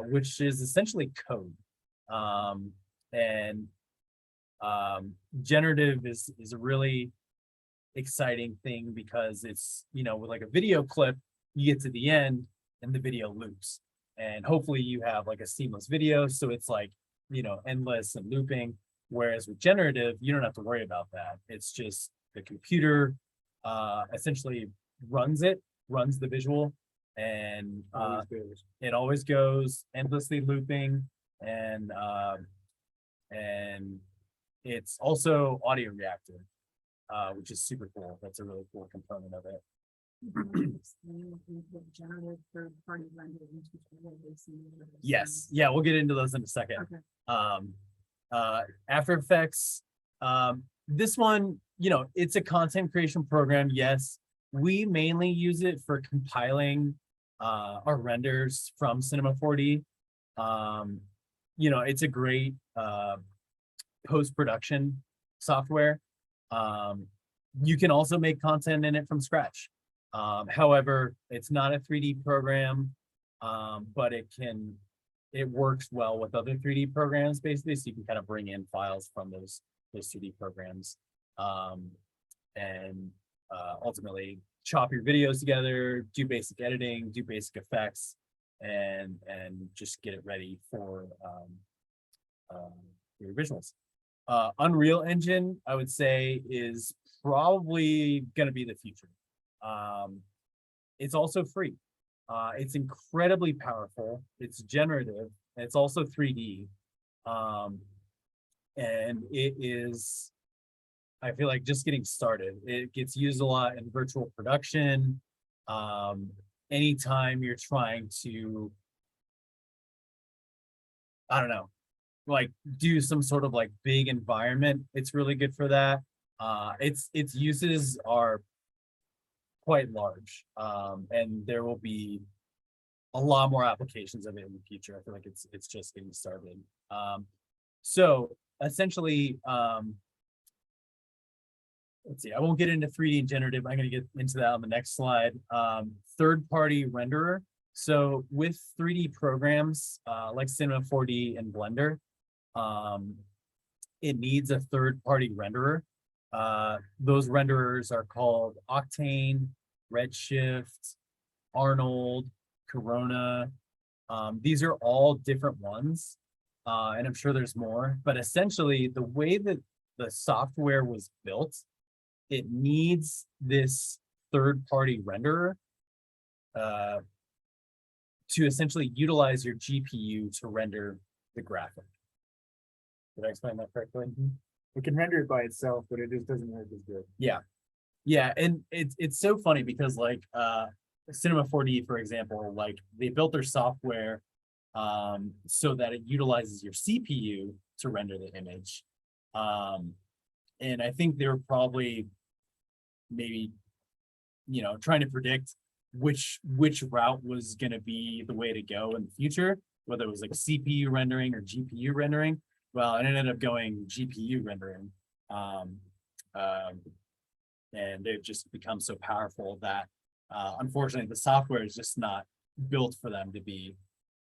which is essentially code. Generative is a really exciting thing because it's, you know, with like a video clip, you get to the end and the video loops. And hopefully you have like a seamless video. So it's like, you know, endless and looping. Whereas with generative, you don't have to worry about that. It's just the computer essentially runs the visual, and it always goes endlessly looping, and it's also audio reactive, which is super cool. That's a really cool component of it. Yes, yeah, we'll get into those in a second. Okay. After Effects, this one, you know, it's a content creation program. Yes, we mainly use it for compiling our renders from Cinema 4D. You know, it's a great post-production software. You can also make content in it from scratch. However, it's not a 3D program, but it works well with other 3D programs, basically, so you can kind of bring in files from those 2D programs, and ultimately chop your videos together, do basic editing, do basic effects, and just get it ready for your visuals. Unreal Engine, I would say, is probably going to be the future. It's also free. It's incredibly powerful. It's generative. And it's also 3D. And it is, I feel like, just getting started. It gets used a lot in virtual production. Anytime you're trying to, I don't know, like do some sort of like big environment, it's really good for that. Its uses are quite large, and there will be a lot more applications of it in the future. I feel like it's just getting started. So essentially, let's see, I won't get into 3D and generative. I'm going to get into that on the next slide. Third-party renderer. So with 3D programs like Cinema 4D and Blender, it needs a third-party renderer. Those renderers are called Octane, Redshift, Arnold, Corona. These are all different ones, and I'm sure there's more, but essentially the way that the software was built, it needs this third-party renderer to essentially utilize your GPU to render the graphic. Did I explain that correctly? It can render it by itself, but it just doesn't work as good. Yeah, and it's so funny because like Cinema 4D, for example, like they built their software so that it utilizes your CPU to render the image. And I think they're probably maybe, trying to predict which route was going to be the way to go in the future, whether it was like CPU rendering or GPU rendering. Well, it ended up going GPU rendering. And they've just become so powerful that unfortunately the software is just not built for them to be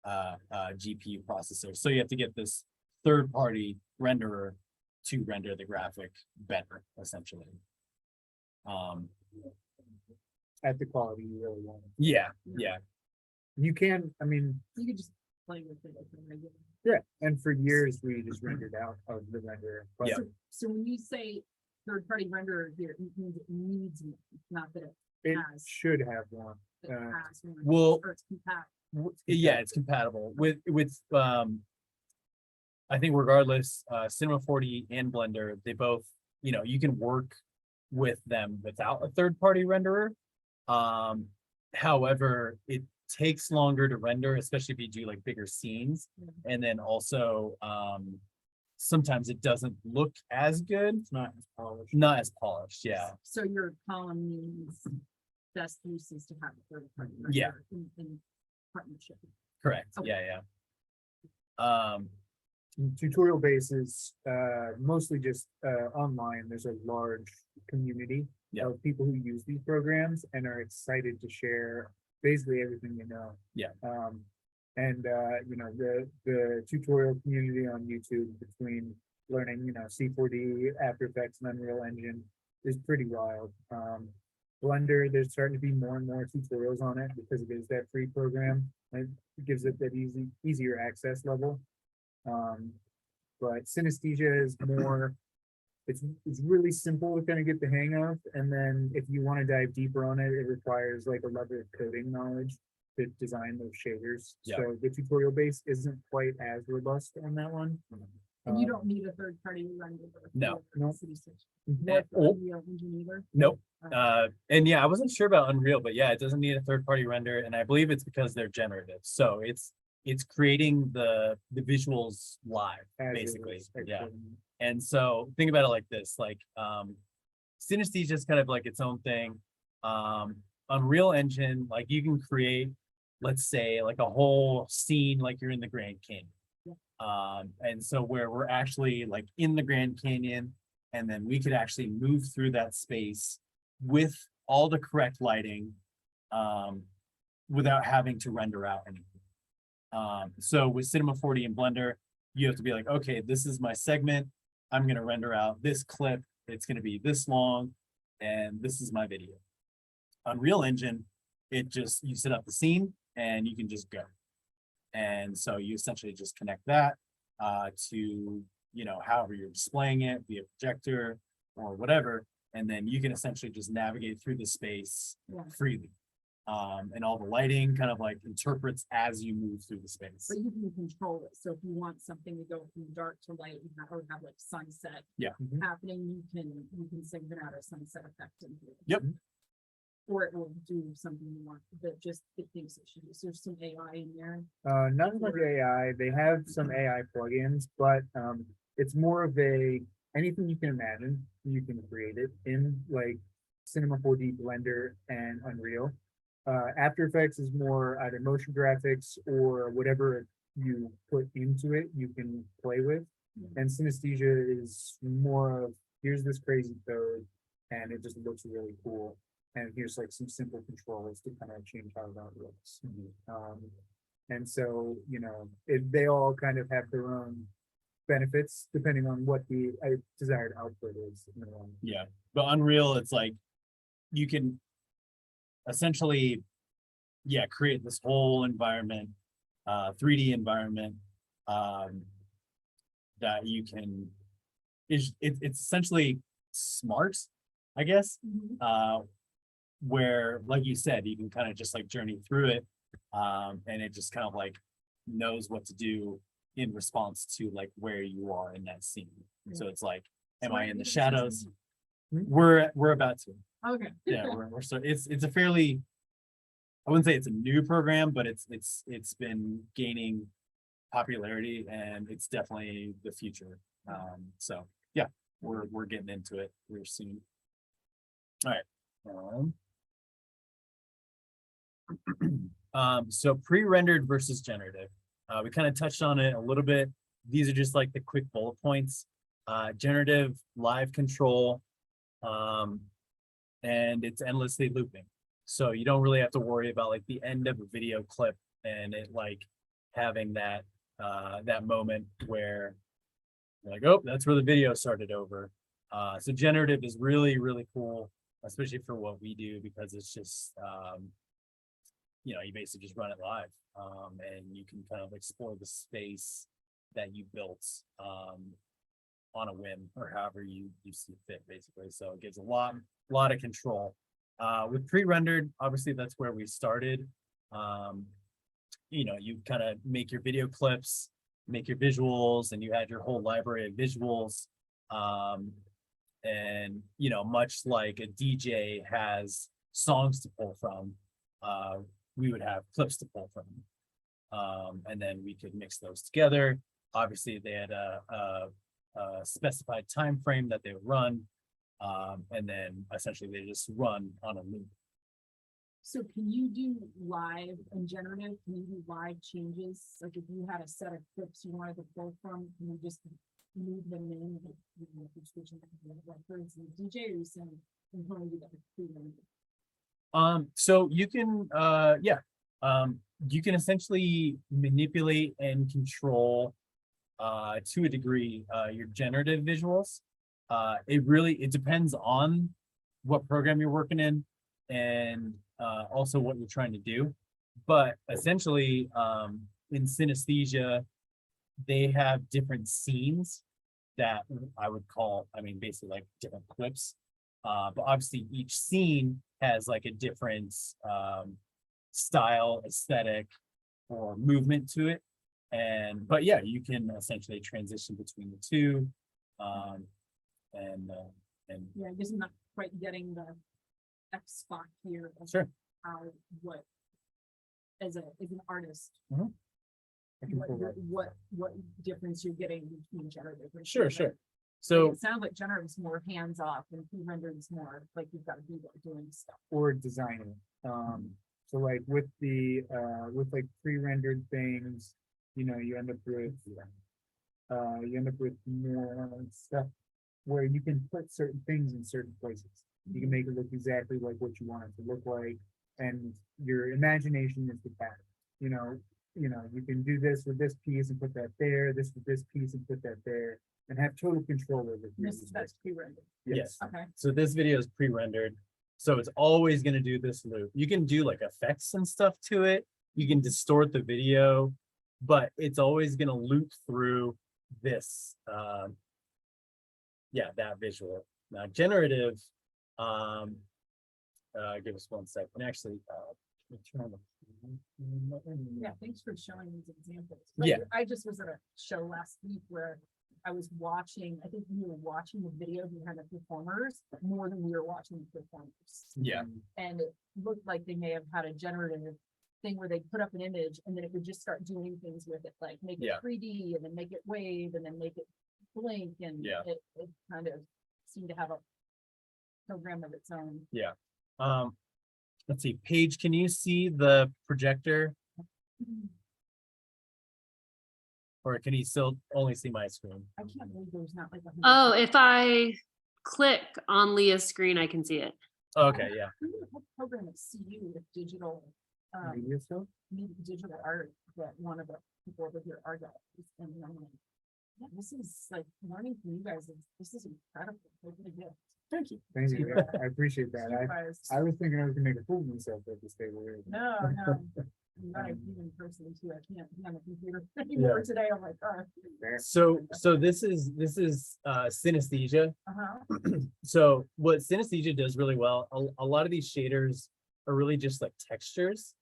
GPU processors. So you have to get this third-party renderer to render the graphic better, essentially. At the quality you really want. Yeah. You can, You could just play with it. Like a regular. yeah, and for years we just rendered out of the renderer. But Yeah. So when you say third-party renderer here, it means it needs one, not that it has. should have one. it has one, well, or it's compatible. Yeah, it's compatible with I think regardless, Cinema 4D and Blender, they both, you can work with them without a third-party renderer. However, it takes longer to render, especially if you do like bigger scenes. And then also, sometimes it doesn't look as good. It's not as polished. Not as polished, yeah. So your column means best use is to have a third-party Yeah. renderer in partnership. Correct, Okay. yeah. Tutorial bases, mostly just online. There's a large community Yeah. of people who use these programs and are excited to share basically everything they know. Yeah. The tutorial community on YouTube between learning, C4D, After Effects, and Unreal Engine is pretty wild. Blender, there's starting to be more and more tutorials on it because it is that free program. And it gives it that easier access level. But synesthesia is more, it's really simple to kind of get the hang of. And then if you want to dive deeper on it, it requires like a level of coding knowledge to design those shaders. Yeah. So the tutorial base isn't quite as robust on that one. And you don't need a third-party renderer. No. No. Not Oh. Unreal Engine either. Nope. Uh, And yeah, I wasn't sure about Unreal, but yeah, it doesn't need a third-party render, and I believe it's because they're generative. So it's creating the visuals live, as it basically. was Yeah. exporting. And so think about it like this, like synesthesia is kind of like its own thing. Unreal Engine, like you can create, let's say, like a whole scene like you're in the Grand Canyon. And so where we're actually like in the Grand Canyon, and then we could actually move through that space with all the correct lighting, without having to render out anything. So with Cinema 4D and Blender, you have to be like, okay, this is my segment. I'm going to render out this clip. It's going to be this long, and this is my video. Unreal Engine, you set up the scene and you can just go. And so you essentially just connect that to, however you're displaying it, via projector or whatever. And then you can essentially just navigate through the space Yeah. freely. And all the lighting kind of like interprets as you move through the space. But you can control it. So if you want something to go from dark to light or have like sunset Yeah. happening, you can segment out a sunset effect into it. Yep. Or it will do something you want that just it thinks it should do. So there's some AI in there. Not as much AI. They have some AI plugins, but it's more of anything you can imagine, you can create it in like Cinema 4D, Blender, and Unreal. After Effects is more either motion graphics or whatever you put into it, you can play with. And synesthesia is more of, here's this crazy code and it just looks really cool. And here's like some simple controls to kind of change how that looks. And so, they all kind of have their own benefits depending on what the desired output is. Yeah, but Unreal, it's like you can essentially, create this whole environment, 3D environment, that you can, it's essentially smart, I guess, where, like you said, you can kind of just like journey through it, and it just kind of like knows what to do in response to like where you are in that scene. So it's like, am I in the shadows? We're about to. Okay. Yeah, we're so it's a fairly, I wouldn't say it's a new program, but it's been gaining popularity and it's definitely the future. So yeah, we're getting into it real soon. All right. So pre-rendered versus generative. We kind of touched on it a little bit. These are just like the quick bullet points. Generative live control, and it's endlessly looping. So you don't really have to worry about like the end of a video clip and it like having that that moment where you're like, oh, that's where the video started over. So generative is really, really cool, especially for what we do, because it's just you basically just run it live, and you can kind of explore the space that you built on a whim or however you see fit, basically. So it gives a lot of control. With pre-rendered, obviously that's where we started. You kind of make your video clips, make your visuals, and you had your whole library of visuals. And much like a DJ has songs to pull from, we would have clips to pull from. And then we could mix those together. Obviously, they had a specified time frame that they would run, and then essentially they just run on a loop. So can you do live and generative? Can you do live changes? Like if you had a set of clips you wanted to pull from, can you just move them in? For instance, DJ, or you saying you can only do that with pre-rendered? So you can you can essentially manipulate and control to a degree your generative visuals. It depends on what program you're working in and also what you're trying to do. But essentially, in synesthesia, they have different scenes that I would call, basically like different clips. But obviously each scene has like a different style, aesthetic, or movement to it. But yeah, you can essentially transition between the two. Yeah, I guess I'm not quite getting the X spot here. Of Sure. How, what, as an artist, what difference you're getting between generative and Sure. pre-rendered? So It sounds like generative is more hands off and pre-rendered is more like you've got to be there doing stuff. Or designing. So like with the with like pre-rendered things, you end up with more stuff where you can put certain things in certain places. You can make it look exactly like what you want it to look like, and your imagination is the pattern. You can do this with this piece and put that there, this with this piece and put that there, and have total control over it. That's pre-rendered. yes. Okay. So this video is pre-rendered. So it's always going to do this loop. You can do like effects and stuff to it. You can distort the video, but it's always going to loop through this, that visual. Now generative, give us 1 second. Actually, Yeah, thanks for showing these examples. Yeah. I just was at a show last week where I was watching, I think we were watching the video behind the performers more than we were watching the performers. Yeah. And it looked like they may have had a generative thing where they put up an image and then it would just start doing things with it, like make it 3D and then make it wave and then make it blink, and it kind of seemed to have a program of its own. Yeah. let's see, Paige, can you see the projector? Or can you still only see my screen? I can't believe there's not like a. Oh, if I click on Leah's screen, I can see it. Okay, yeah. We would have a program at CU with digital, Media stuff? digital art that one of the people over here are guys. And I'm like, yeah, this is like learning from you guys. This is incredible. What a gift. Thank you. Thank you. Yeah, I appreciate that. You guys- I was thinking I was gonna make a fool of myself at this table. No, no. I'm not a human person too. I can't be on the computer anymore today. I'm like, oh. So this is synesthesia. Uh-huh. So what synesthesia does really well, a lot of these shaders are really just like textures.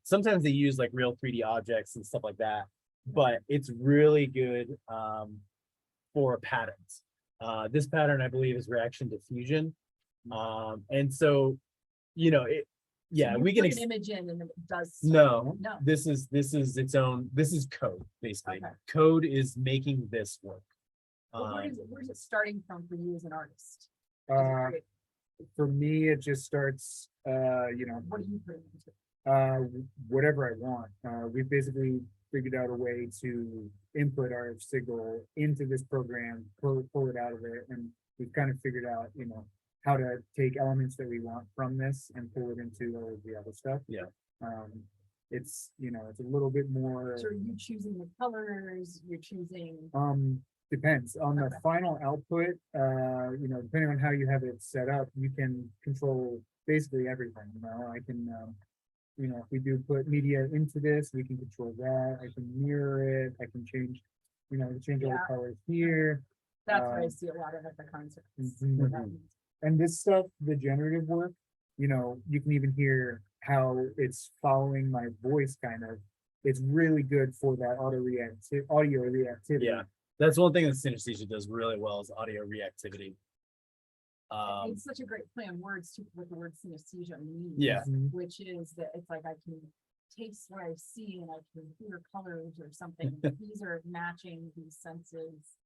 Sometimes they use like real 3D objects and stuff like that, but it's really good for patterns. This pattern, I believe, is reaction diffusion. And so, you know, yeah, So you we can. put an image in and it does. No, No. this is its own. This is code, basically. Okay. Code is making this work. Well, where's it starting from for you as an artist? Uh, for me, it just starts, you know, What do you put into? whatever I want. We've basically figured out a way to input our signal into this program, pull it out of it, and we've kind of figured out, you know, how to take elements that we want from this and pull it into all of the other stuff. Yeah. It's, you know, it's a little bit more, So are you choosing the colors? You're choosing. depends on the Okay. final output. You know, depending on how you have it set up, you can control basically everything, you know, I can, you know, if we do put media into this, we can control that. I can mirror it. I can change, you know, change all the Yeah. colors here. That's what I Um, see a lot of at the concerts. Mhm. And this stuff, the generative work, you know, you can even hear how it's following my voice kind of. It's really good for that audio reactivity. Yeah, that's one thing that synesthesia does really well is audio reactivity. It's such a great play on words too, what the word synesthesia means. Yeah. Mhm. Which is that it's like I can taste what I see and I can hear colors or something. These are matching these senses.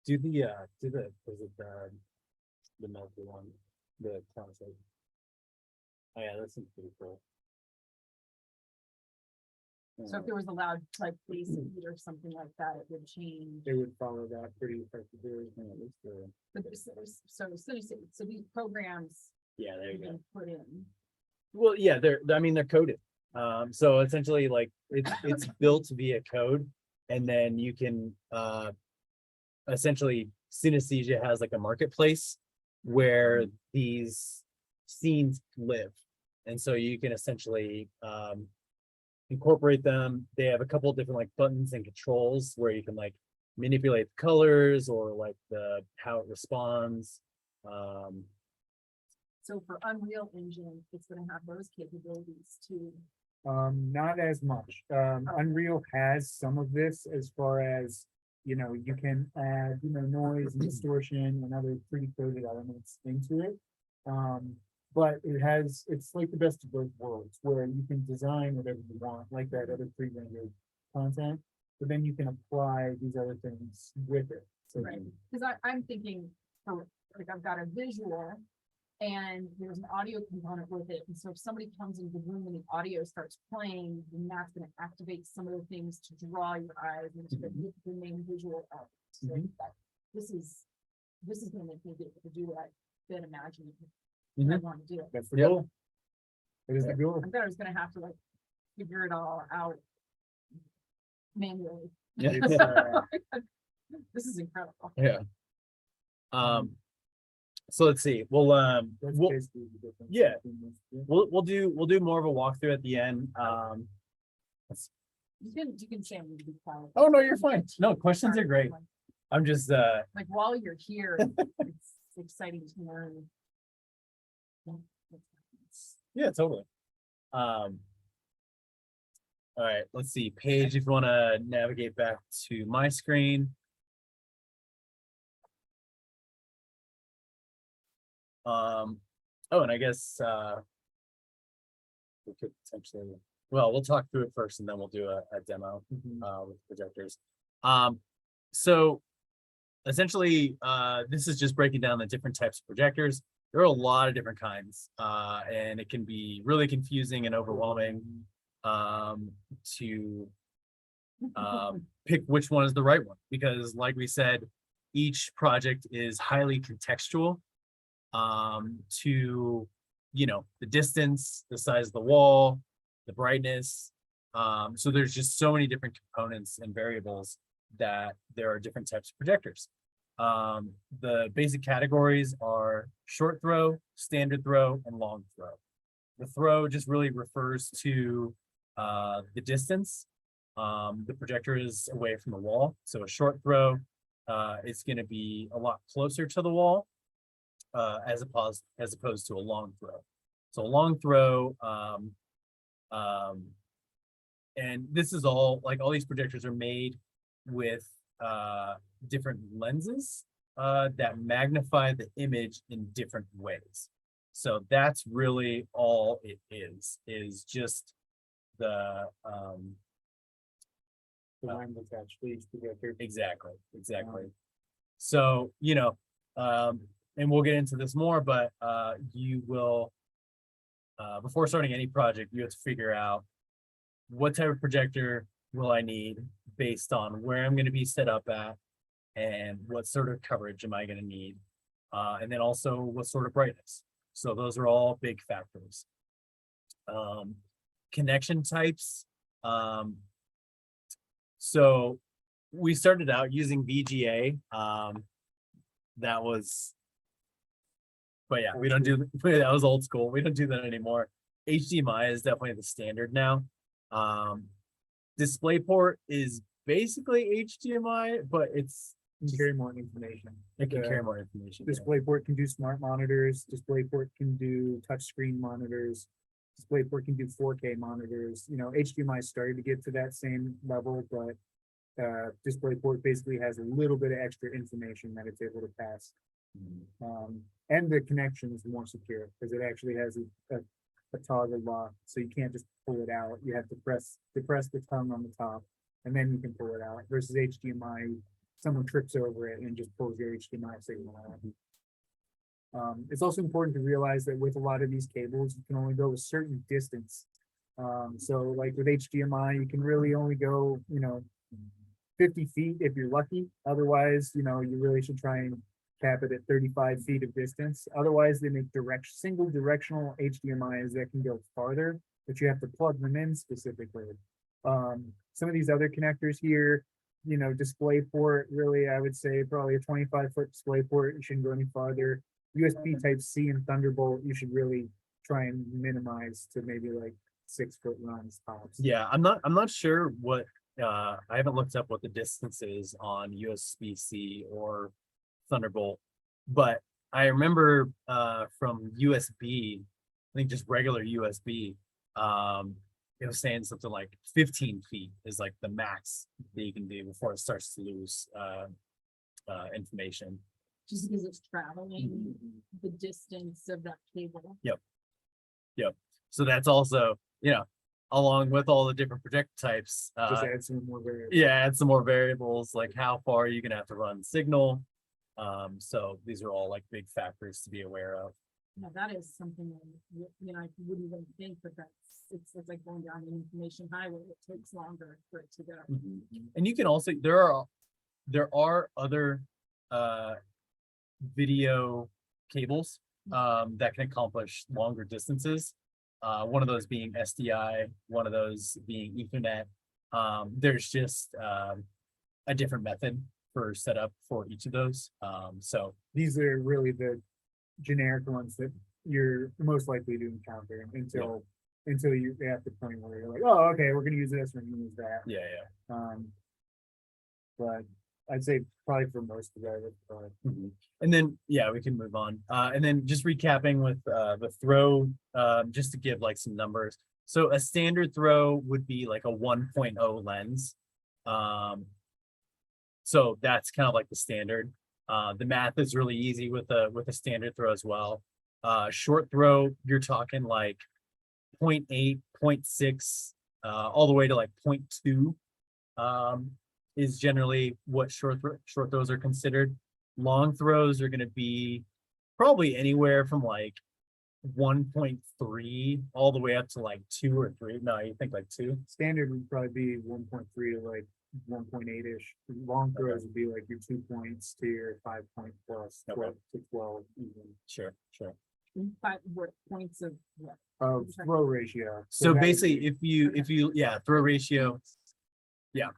Was it the melody one, the concept? Oh yeah, that's pretty cool. So if there was a loud like bass beat or something like that, it would change. It would follow that pretty effectively. But so these programs Yeah, there you you go. can put in. Well, yeah, they're coded. So essentially like it's built via code, and then you can essentially synesthesia has like a marketplace where these scenes live. And so you can essentially incorporate them. They have a couple of different like buttons and controls where you can like manipulate the colors or like how it responds. So for Unreal Engine, it's gonna have those capabilities too. Not as much. Unreal has some of this as far as, you know, you can add, you know, noise and distortion and other pre-coded elements into it. But it's like the best of both worlds, where you can design whatever you want, like that other pre-rendered content, but then you can apply these other things with it. So Right, because I'm thinking, like I've got a visual and there's an audio component with it. And so if somebody comes into the room and the audio starts playing, then that's gonna activate some of the things to draw your eyes into the main visual element. So that- this is gonna make me be able to do what I've been imagining I want to do. that's the Yep. goal. That is the goal. I thought I was gonna have to like figure it all out manually. It's, This is incredible. Yeah. So let's see. We'll that's we'll basically the difference. yeah. between those two. we'll do more of a walkthrough at the end. You can say I'm gonna be quiet. Oh no, you're fine. No, questions are great. I'm just Like while you're here, it's exciting to learn. yeah, totally. All right, let's see. Paige, if you want to navigate back to my screen. Oh, and I guess we could potentially, well, we'll talk through it first and then we'll do a demo with projectors. So essentially, this is just breaking down the different types of projectors. there are a lot of different kinds, and it can be really confusing and overwhelming to pick which one is the right one, because like we said, each project is highly contextual to, you know, the distance, the size of the wall, the brightness. So there's just so many different components and variables that there are different types of projectors. The basic categories are short throw, standard throw, and long throw. The throw just really refers to the distance. The projector is away from the wall, so a short throw is going to be a lot closer to the wall as opposed to a long throw. So a long throw, and this is all, like, all these projectors are made with different lenses that magnify the image in different ways. So that's really all it is just the lens attached to each projector. exactly. So, you know, and we'll get into this more, but you will, before starting any project, you have to figure out what type of projector will I need based on where I'm going to be set up at and what sort of coverage am I going to need, and then also what sort of brightness. So those are all big factors. Connection types. So we started out using VGA. That was, but yeah, we don't do that. Was old school. We don't do that anymore. HDMI is definitely the standard now. DisplayPort is basically HDMI, but it Can carry more information. can carry more information. Yeah. DisplayPort can do smart monitors. DisplayPort can do touchscreen monitors. DisplayPort can do 4K monitors. You know, HDMI started to get to that same level, but DisplayPort basically has a little bit of extra information that it's able to pass. And the connection is more secure because it actually has a toggle lock, so you can't just pull it out. You have to depress the tongue on the top, and then you can pull it out. Versus HDMI, someone trips over it and just pulls your HDMI signal out. It's also important to realize that with a lot of these cables, you can only go a certain distance. So like with HDMI, you can really only go, you know, 50 feet if you're lucky. Otherwise, you know, you really should try and cap it at 35 feet of distance. Otherwise, they make single directional HDMIs that can go farther, but you have to plug them in specifically. Some of these other connectors here, you know, DisplayPort, really, I would say probably a 25-foot DisplayPort. You shouldn't go any farther. USB Type-C and Thunderbolt, you should really try and minimize to maybe like 6-foot runs tops. Yeah, I'm not sure what I haven't looked up what the distance is on USB-C or Thunderbolt, but I remember from USB, I think just regular USB, it was saying something like 15 feet is like the max that you can do before it starts to lose information. Just because it's traveling the distance of that cable. Yep. So that's also, you know, along with all the different projector types, Just add some more variables. yeah, add some more variables, like how far you're gonna have to run signal. So these are all like big factors to be aware of. Now, that is something that, you know, I wouldn't even think, but it's like going down an information highway. It takes longer for it to go. And you can also, there are other video cables that can accomplish longer distances. One of those being SDI, one of those being Ethernet. There's just a different method for setup for each of those. So These are really the generic ones that you're most likely to encounter until you're at the point where you're like, oh, okay, we're gonna use this, we're gonna use that. yeah. But I'd say probably for most of that, And then, yeah, we can move on. And then just recapping with the throw, just to give like some numbers. So a standard throw would be like a 1.0 lens. So that's kind of like the standard. The math is really easy with a standard throw as well. Short throw, you're talking like 0.8, 0.6, all the way to like 0.2. Is generally what short throws are considered. Long throws are going to be probably anywhere from like 1.3 all the way up to like 2 or 3. No, you think like 2? Standard would probably be 1.3 to like 1.8-ish. Long throws would be like your 2 points to your 5 point plus, Okay. 12 to 12 even. Sure, sure. But what points of what? Of throw ratio. So that would basically, be- if you, yeah, throw ratio. Yeah,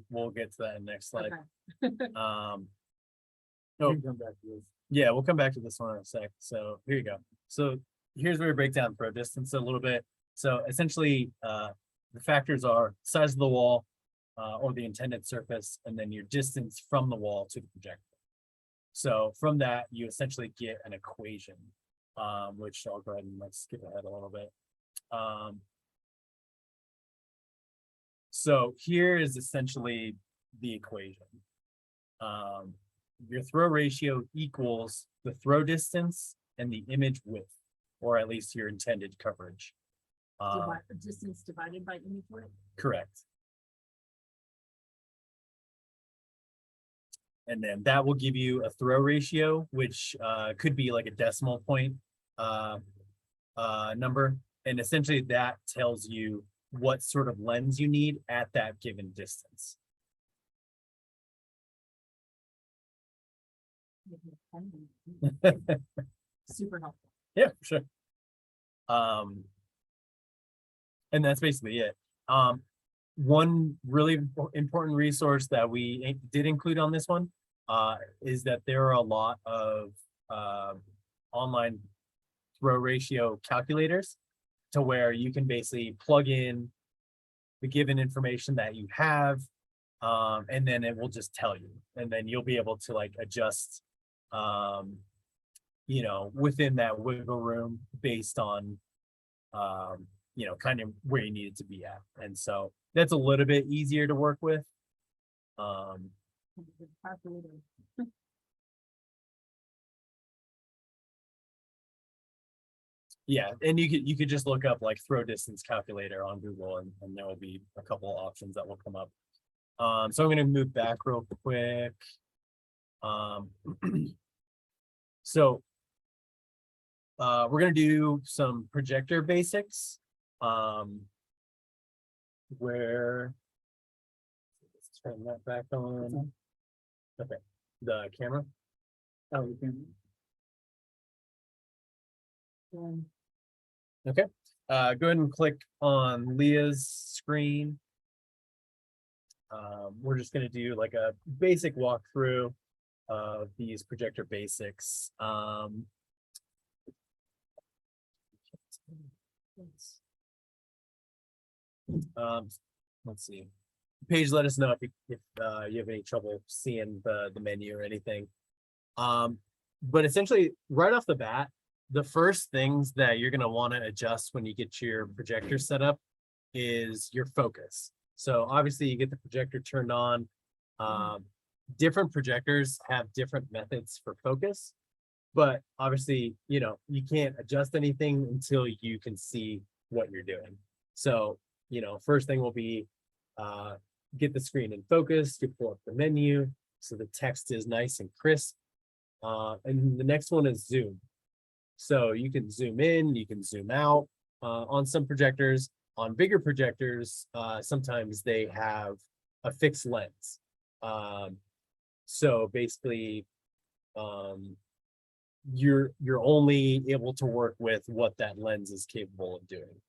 we'll get to that in the next slide. Okay. we can come back to this. Yeah, we'll come back to this one in a sec. So here you go. So here's where we break down throw distance a little bit. So essentially, the factors are size of the wall, or the intended surface, and then your distance from the wall to the projector. So from that, you essentially get an equation, which I'll go ahead and let's skip ahead a little bit. So here is essentially the equation. Your throw ratio equals the throw distance and the image width, or at least your intended coverage. Distance divided by image width. Correct. And then that will give you a throw ratio, which could be like a decimal point number. And essentially that tells you what sort of lens you need at that given distance. Super helpful. Yeah, for sure. And that's basically it. One really important resource that we did include on this one is that there are a lot of online throw ratio calculators to where you can basically plug in the given information that you have, and then it will just tell you, and then you'll be able to like adjust, you know, within that wiggle room based on, you know, kind of where you need it to be at. And so that's a little bit easier to work with. Calculator. Yeah, and you could just look up like throw distance calculator on Google, and there will be a couple of options that will come up. So I'm going to move back real quick. So we're going to do some projector basics. Where let's turn that back on. Okay, the camera. Oh, we can. Okay, go ahead and click on Leah's screen. We're just going to do like a basic walkthrough of these projector basics. Let's see. Paige, let us know if you have any trouble seeing the menu or anything. But essentially, right off the bat, the first things that you're going to want to adjust when you get your projector set up is your focus. So obviously you get the projector turned on. Different projectors have different methods for focus, but obviously, you know, you can't adjust anything until you can see what you're doing. So, you know, first thing will be get the screen in focus, you pull up the menu so the text is nice and crisp. And the next one is zoom. So you can zoom in, you can zoom out on some projectors. On bigger projectors, sometimes they have a fixed lens. So basically, you're only able to work with what that lens is capable of doing.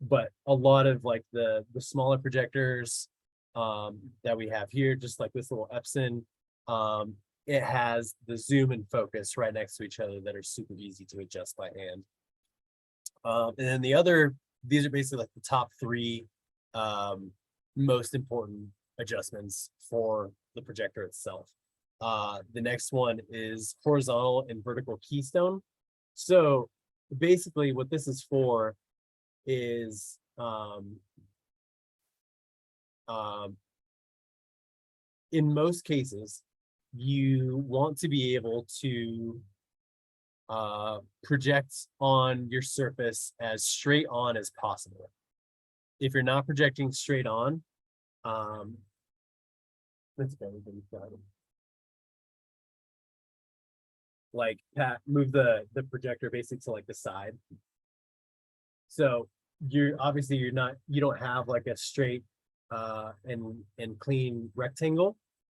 But a lot of like the smaller projectors that we have here, just like this little Epson, it has the zoom and focus right next to each other that are super easy to adjust by hand. And then these are basically like the top three most important adjustments for the projector itself. The next one is horizontal and vertical keystone. So basically what this is for is in most cases, you want to be able to project on your surface as straight on as possible. If you're not projecting straight on, let's go. like move the projector basically to like the side. So you don't have like a straight and clean rectangle.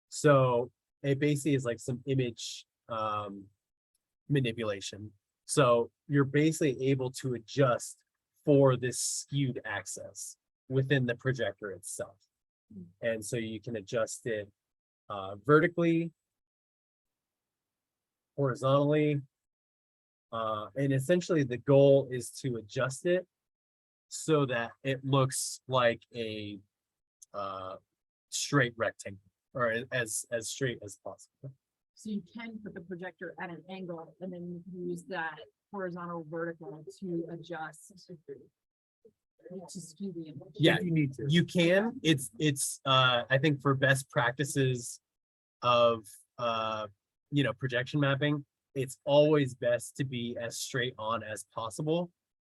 So it basically is like some image manipulation. So you're basically able to adjust for this skewed axis within the projector itself. And so you can adjust it vertically, horizontally, and essentially the goal is to adjust it so that it looks like a straight rectangle, or as straight as possible. So you can put the projector at an angle and then you can use that horizontal vertical to adjust to skew the image. Yeah, If you need to. you can. It's I think for best practices of projection mapping, it's always best to be as straight on as possible.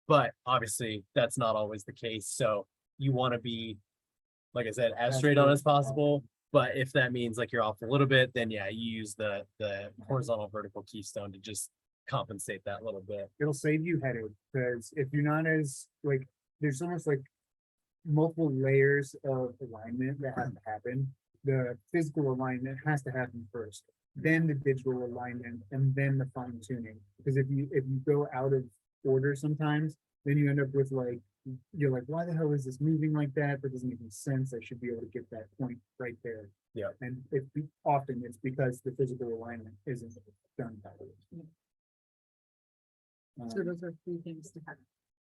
But obviously that's not always the case. So you want to be, like I said, as straight on as possible. But if that means like you're off a little bit, then yeah, you use the horizontal vertical keystone to just compensate that little bit. It'll save you headache, because if you're not as like, there's almost like multiple layers of alignment that have to happen. The physical alignment has to happen first, then the digital alignment, and then the fine tuning. Because if you go out of order sometimes, then you end up with like, you're like, why the hell is this moving like that? That doesn't make any sense. I should be able to get that point right there. Yeah. And often it's because the physical alignment isn't done properly. So those are three things to have.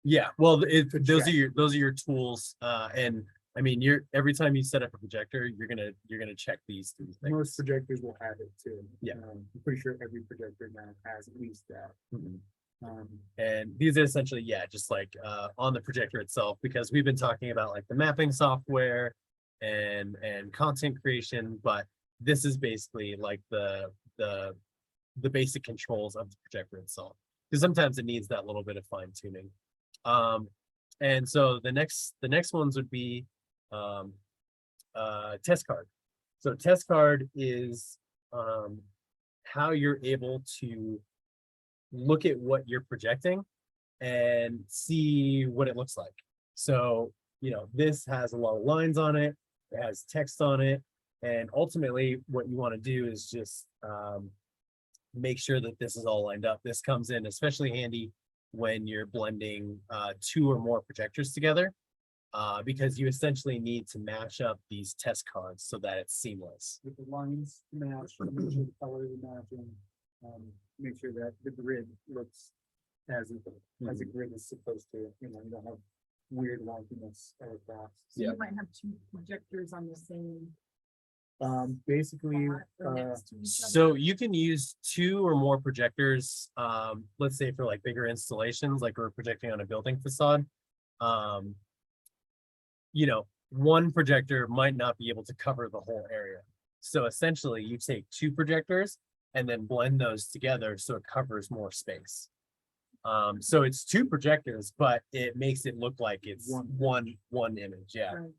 Yeah, well, To those check. are your tools. And I mean, every time you set up a projector, you're gonna check these three things. Most projectors will have it too. Yeah. I'm pretty sure every projector now has at least that. Mhm. Um, And these are essentially, yeah, just like on the projector itself, because we've been talking about like the mapping software and content creation, but this is basically like the basic controls of the projector itself. Because sometimes it needs that little bit of fine tuning. And so the next ones would be test card. So test card is how you're able to look at what you're projecting and see what it looks like. So, this has a lot of lines on it, it has text on it, and ultimately what you want to do is just make sure that this is all lined up. This comes in especially handy when you're blending two or more projectors together, because you essentially need to match up these test cards so that it's seamless. with the lines match, make sure the colors are matching, make sure that the grid looks as a grid is supposed to, you don't have weird wonkiness across. So Yeah. you might have two projectors on the same Basically, spot or next to each So other. you can use two or more projectors, let's say for like bigger installations, like we're projecting on a building facade. One projector might not be able to cover the whole area. So essentially you take two projectors and then blend those together so it covers more space. So it's two projectors, but it makes it look like it's one image, yeah. Right.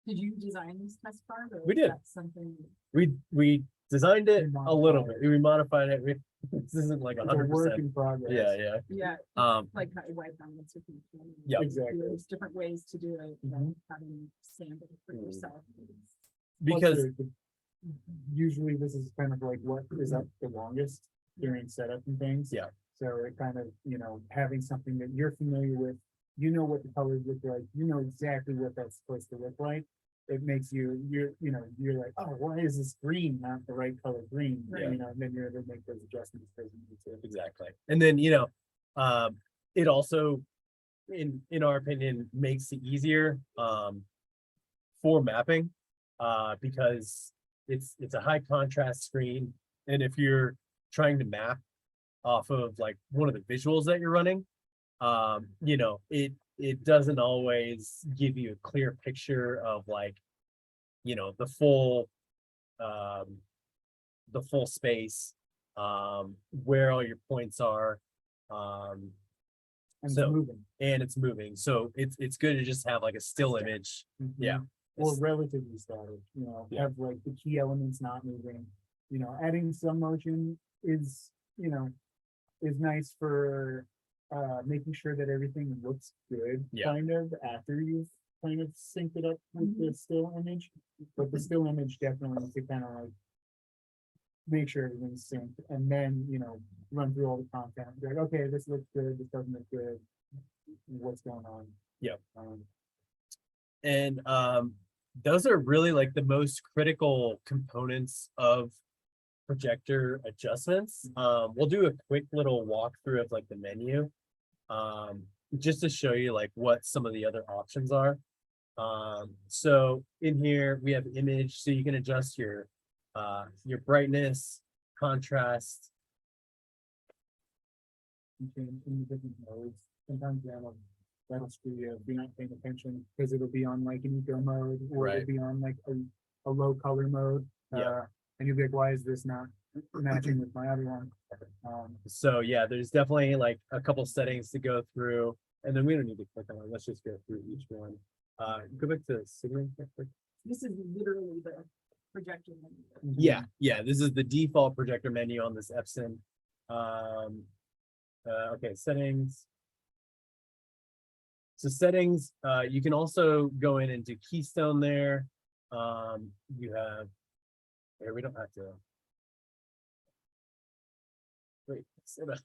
Did you design this test card? Or We is did. that something? We designed it We a little modified bit, we modified it, this isn't like it's a work 100%. in progress. Yeah. Yeah. Um, Like how white diamonds. If you can. Yeah. Exactly. There's different ways to do it, Mhm. having sand it for yourself. because Usually this is kind of like what is up the longest during setup and things. Yeah. So it kind of, having something that you're familiar with, what the colors look like, exactly what that's supposed to look like. It makes you're like, oh, why is this green not the right color green? Yeah. And then you're able to make those adjustments as you need to. exactly. And then, it also, in our opinion, makes it easier, for mapping, because it's a high contrast screen. And if you're trying to map off of like one of the visuals that you're running, it doesn't always give you a clear picture of like, the full space, where all your points are, And it's So- moving. and it's moving. So it's good to just have like a still image. Yeah. Or It's- relatively static, Yeah. have like the key elements not moving, adding some motion is you know, is nice for making sure that everything looks good, Yeah. kind of, after you've kind of synced it up with the still image. But the still image definitely to kind of like make sure everything's synced, and then, you know, run through all the content, be like, okay, this looks good, this doesn't look good, what's going on? Yep. Um, And those are really like the most critical components of projector adjustments. We'll do a quick little walkthrough of like the menu. Just to show you like what some of the other options are. So in here we have image, so you can adjust your brightness, contrast. you change in the different modes. Sometimes you have a that'll screw you if you're not paying attention, because it'll be on like an eco mode, or Right. it'll be on like a low color mode. Yeah. And you'll be like, why is this not matching with my other one? So yeah, there's definitely like a couple settings to go through, and then we don't need to click on it. Let's just go through each one. Go back to signaling. This is literally the projector menu. Yeah, this is the default projector menu on this Epson. Okay, settings. So settings, you can also go in and do keystone there. You have, here, we don't have to. Wait, so the-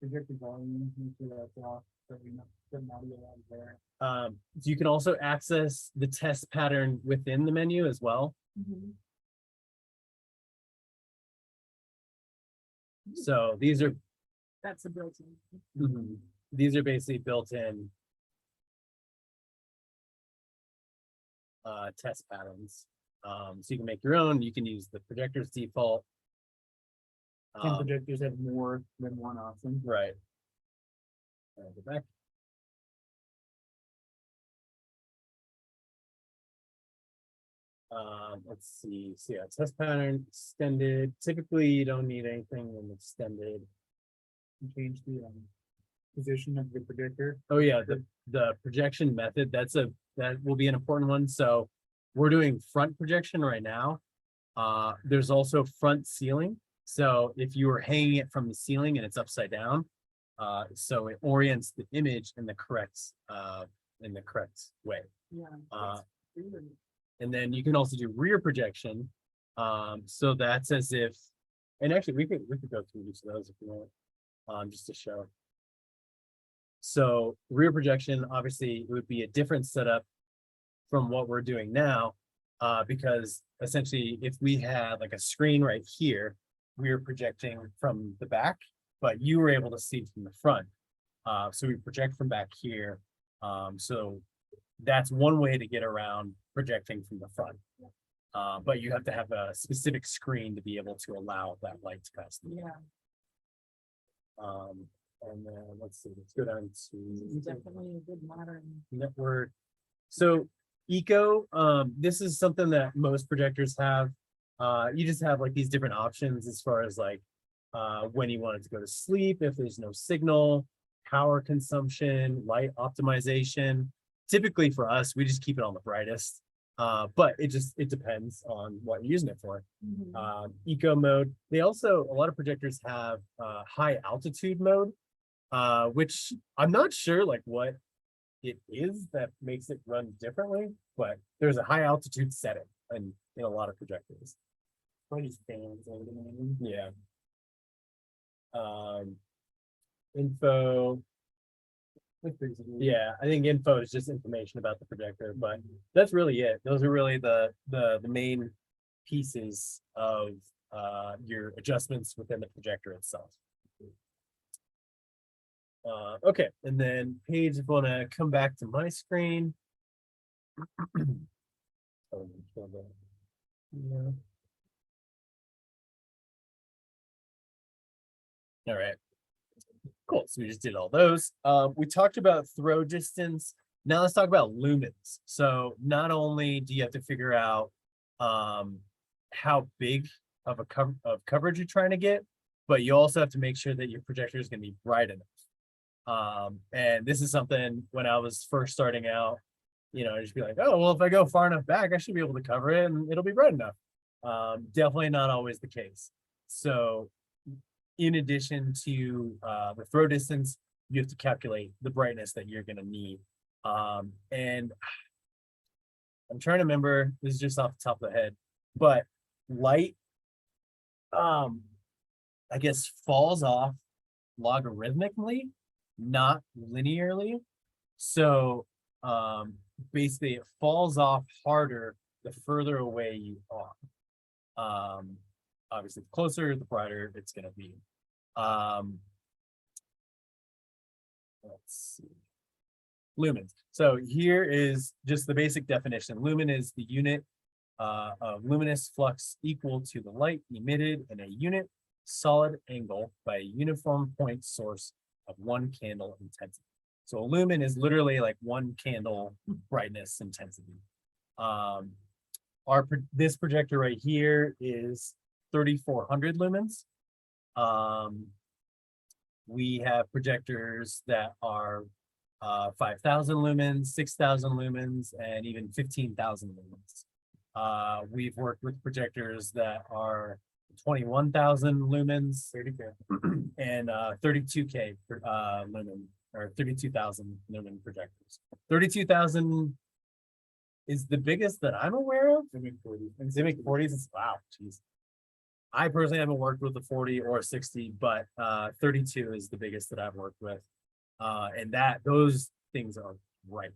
Projected volume, make sure that's off, so we know the audio on there. so you can also access the test pattern within the menu as well. Mhm. So these are, That's a built-in. these are basically built-in test patterns. So you can make your own, you can use the projector's default. Some projectors have more than one option. Right. Go back. Let's see, so yeah, test pattern extended. Typically, you don't need anything in extended. You change the position of the projector. Oh yeah, the projection method, that will be an important one. So we're doing front projection right now. There's also front ceiling. So if you were hanging it from the ceiling and it's upside down, so it orients the image in the correct way. Yeah. Uh, that's really- And then you can also do rear projection. So that's as if, and actually we could go through each of those if you want, just to show. So rear projection, obviously it would be a different setup from what we're doing now. Because essentially if we had like a screen right here, we were projecting from the back, but you were able to see from the front. So we project from back here. So that's one way to get around projecting from the front. But you have to have a specific screen to be able to allow that light to pass through. Yeah, And then let's see, let's go down this to is definitely a good modern. network. So eco, this is something that most projectors have. You just have like these different options as far as like when you want it to go to sleep, if there's no signal, power consumption, light optimization. Typically for us, we just keep it on the brightest. But it depends on what you're using it for. Mhm. Eco mode. They also, a lot of projectors have high altitude mode, which I'm not sure like what it is that makes it run differently, but there's a high altitude setting in a lot of projectors. Probably just fans, I would imagine. Yeah. Info. That's basically- Yeah, I think info is just information about the projector, but that's really it. Those are really the main pieces of your adjustments within the projector itself. Okay, and then Paige, if I want to come back to my screen. Oh, yeah. All right. Cool. So we just did all those. We talked about throw distance. Now let's talk about lumens. So not only do you have to figure out how big of a coverage you're trying to get, but you also have to make sure that your projector is going to be bright enough. And this is something when I was first starting out, I'd just be like, oh, well, if I go far enough back, I should be able to cover it and it'll be bright enough. Definitely not always the case. So in addition to the throw distance, you have to calculate the brightness that you're gonna need. And I'm trying to remember, this is just off the top of the head, but light, I guess falls off logarithmically, not linearly. So basically it falls off harder the further away you are. Obviously the closer, the brighter it's gonna be. Let's see. Lumens. So here is just the basic definition. Lumen is the unit of luminous flux equal to the light emitted in a unit solid angle by a uniform point source of one candle intensity. So a lumen is literally like one candle brightness intensity. This projector right here is 3,400 lumens. We have projectors that are 5,000 lumens, 6,000 lumens, and even 15,000 lumens. We've worked with projectors that are 21,000 lumens, 30K, and 32K lumen, or 32,000 lumen projectors. 32,000 is the biggest that I'm aware of. They make 40s. And they make 40s. Wow, geez. I personally haven't worked with a 40 or a 60, but 32 is the biggest that I've worked with. And those things are bright.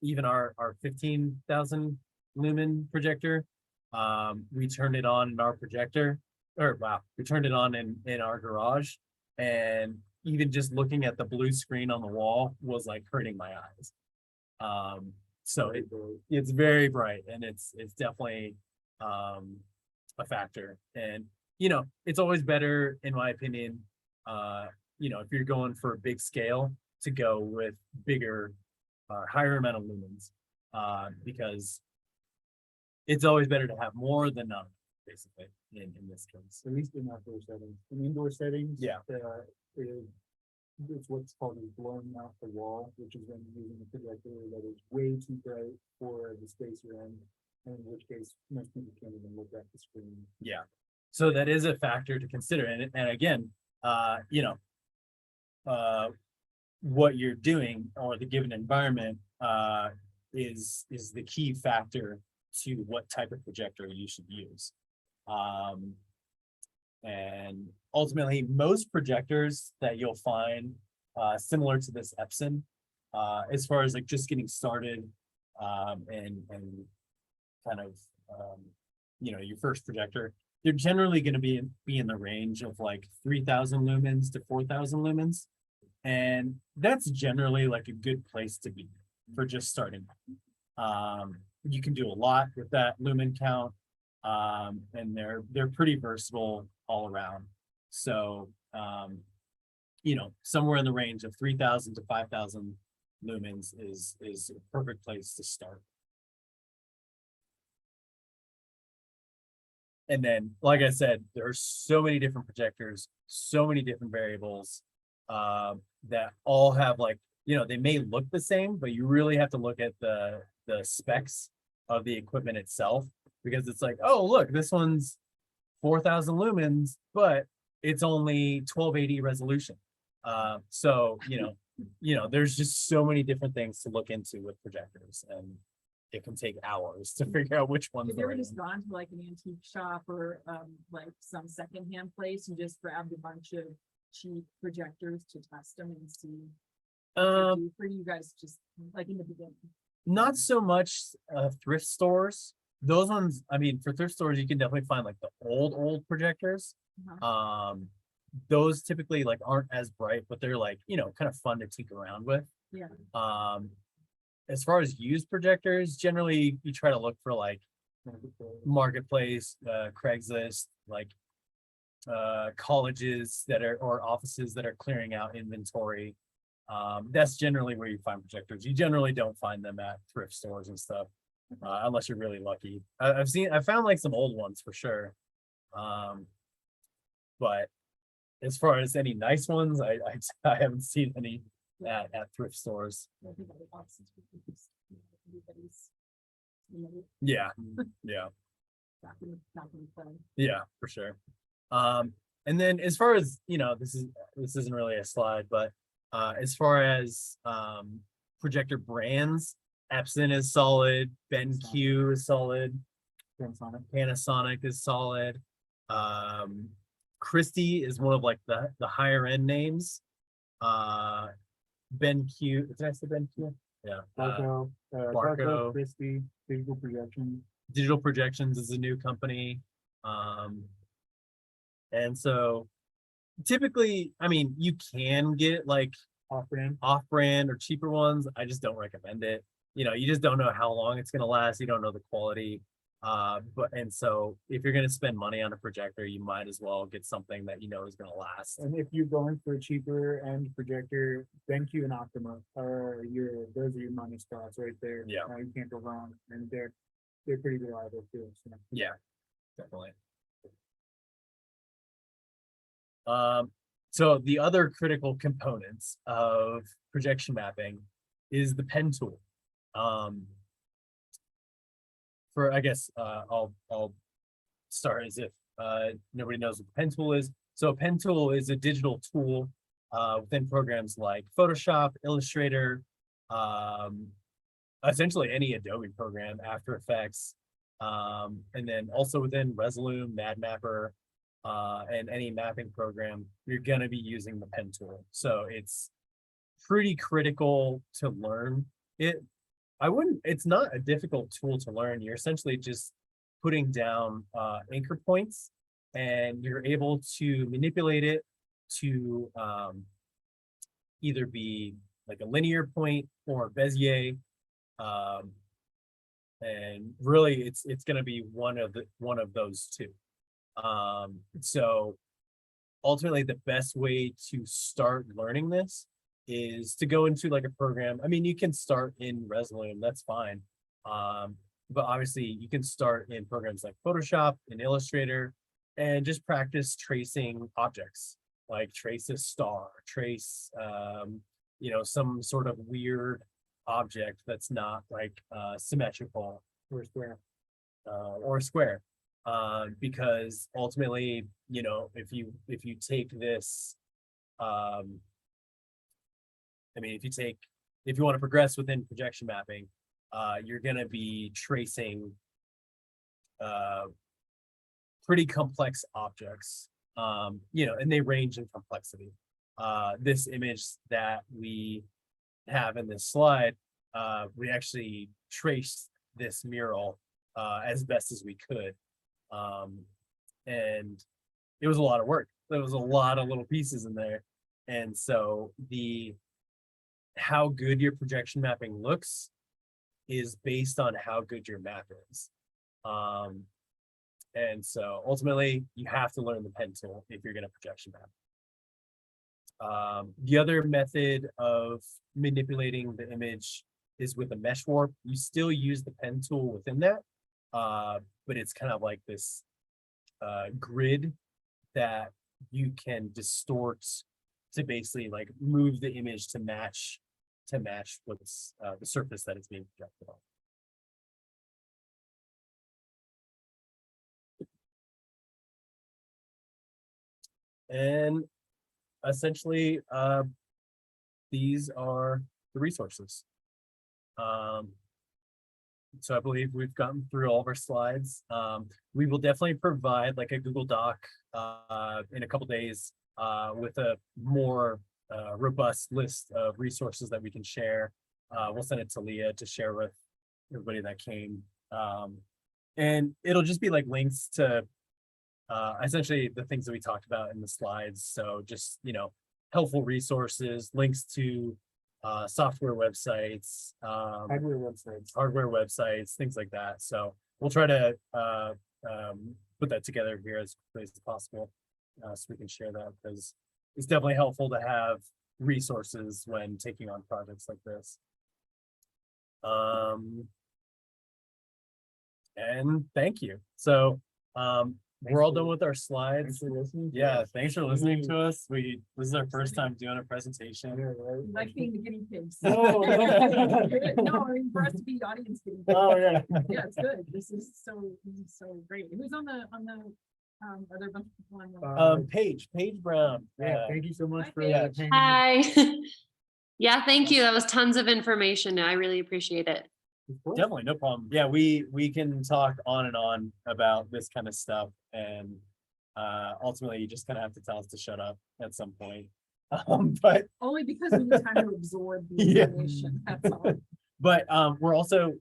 Even our 15,000 lumen projector, we turned it on in our projector, we turned it on in our garage, and even just looking at the blue screen on the wall was like hurting my eyes. So it's very bright, and it's definitely a factor. And it's always better, in my opinion, if you're going for a big scale, to go with bigger, higher amount of lumens, because it's always better to have more than none, basically, in this case. At least in outdoor settings. In indoor settings. Yeah. It's what's called blowing out the wall, which is when you're using a projector that is way too bright for the space you're in which case most people can't even look at the screen. Yeah. So that is a factor to consider. And again, what you're doing or the given environment is the key factor to what type of projector you should use. And ultimately, most projectors that you'll find similar to this Epson, as far as like just getting started and kind of your first projector, they're generally going to be in the range of like 3,000 lumens to 4,000 lumens, and that's generally like a good place to be for just starting. You can do a lot with that lumen count, and they're pretty versatile all around. So somewhere in the range of 3,000 to 5,000 lumens is a perfect place to start. And then, like I said, there are so many different projectors, so many different variables that all have they may look the same, but you really have to look at the specs of the equipment itself, because it's like, oh, look, this one's 4,000 lumens, but it's only 1280 resolution. So there's just so many different things to look into with projectors, and it can take hours to figure out which one's Have the you ever right just one. gone to like an antique shop or like some secondhand place and just grabbed a bunch of cheap projectors to test them and see what they do for you guys, just like in the beginning? Not so much thrift stores. Those ones, I mean, for thrift stores, you can definitely find like the old projectors. Those typically like aren't as bright, but they're like, kind of fun to tinker around with. Yeah. As far as used projectors, generally you try to look for like marketplace, Craigslist, like colleges or offices that are clearing out inventory. That's generally where you find projectors. You generally don't find them at thrift stores and stuff, unless you're really lucky. I found like some old ones for sure. But as far as any nice ones, I haven't seen any at thrift stores. I think other boxes would be just, everybody's, Yeah, yeah, back in the fun. yeah, for sure. And then as far as, this isn't really a slide, but as far as projector brands, Epson is solid, BenQ is solid, Panasonic is solid. Christie is one of like the higher end names. BenQ, did I say BenQ? Yeah. Barco, Barco. Christie, Digital Projection. Digital Projections is a new company. And so typically, I mean, you can get like off-brand or cheaper ones. I just don't recommend it. You just don't know how long it's gonna last. You don't know the quality. And so if you're gonna spend money on a projector, you might as well get something that is gonna last. And if you're going for a cheaper end projector, BenQ and Optima are those are your money spots right there. Yeah. You can't go wrong, and they're pretty reliable too. So. Yeah, definitely. So the other critical components of projection mapping is the pen tool. I guess I'll start as if nobody knows what the pen tool is. So a pen tool is a digital tool within programs like Photoshop, Illustrator, essentially any Adobe program, After Effects, and then also within Resolume, MADMapper, and any mapping program, you're gonna be using the pen tool. So it's pretty critical to learn it. It's not a difficult tool to learn. You're essentially just putting down anchor points, and you're able to manipulate it to either be like a linear point or Bezier. And really it's gonna be one of those two. So ultimately the best way to start learning this is to go into like a program. I mean, you can start in Resolume, that's fine. But obviously you can start in programs like Photoshop and Illustrator and just practice tracing objects, like trace a star, trace some sort of weird object that's not like symmetrical Or square. Or square. Because ultimately, if you take this, if you want to progress within projection mapping, you're going to be tracing pretty complex objects, and they range in complexity. This image that we have in this slide, we actually traced this mural as best as we could. And it was a lot of work. There was a lot of little pieces in there. And so how good your projection mapping looks is based on how good your map is. And so ultimately you have to learn the pen tool if you're going to projection map. The other method of manipulating the image is with a mesh warp. You still use the pen tool within that, but it's kind of like this grid that you can distort to basically like move the image to match what's the surface that it's being projected on. And essentially, these are the resources. So I believe we've gotten through all of our slides. We will definitely provide like a Google Doc in a couple days with a more robust list of resources that we can share. We'll send it to Leah to share with everybody that came. And it'll just be like links to essentially the things that we talked about in the slides. So just, helpful resources, links to software websites, hardware websites, things like that. So we'll try to put that together here as quickly as possible so we can share that, because it's definitely helpful to have resources when taking on projects like this. And thank you. So we're all done with our slides. Thanks for listening. Yeah, thanks for listening to us. This is our first time doing a presentation. Like being the guinea pigs. Oh, No, I mean, for us to be audience guinea pigs. Oh, yeah. Yeah, it's good. This is so great. Who's on the Are there a bunch of people on? Paige Brown. Yeah, thank you so much Hi, for. Paige. hanging- Hi. Yeah, thank you. That was tons of information. I really appreciate it. Of course. Definitely, no problem. Yeah, we can talk on and on about this kind of stuff, and ultimately you just kind of have to tell us to shut up at some point. But Only because we need time to absorb the Yeah. information, that's all. but we're also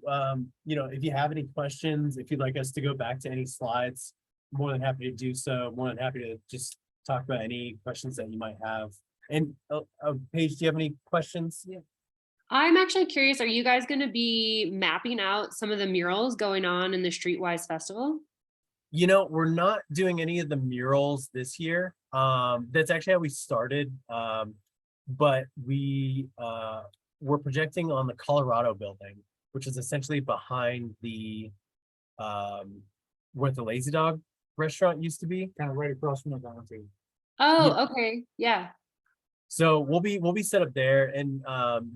you know, if you have any questions, if you'd like us to go back to any slides, more than happy to do so. More than happy to just talk about any questions that you might have. And Paige, do you have any questions? I'm actually curious, are you guys going to be mapping out some of the murals going on in the Streetwise Festival? You know, we're not doing any of the murals this year. That's actually how we started. But we're projecting on the Colorado building, which is essentially behind the where the Lazy Dog restaurant used to be. Kind of right across from the volunteer. Oh, okay. Yeah. So we'll be set up there, and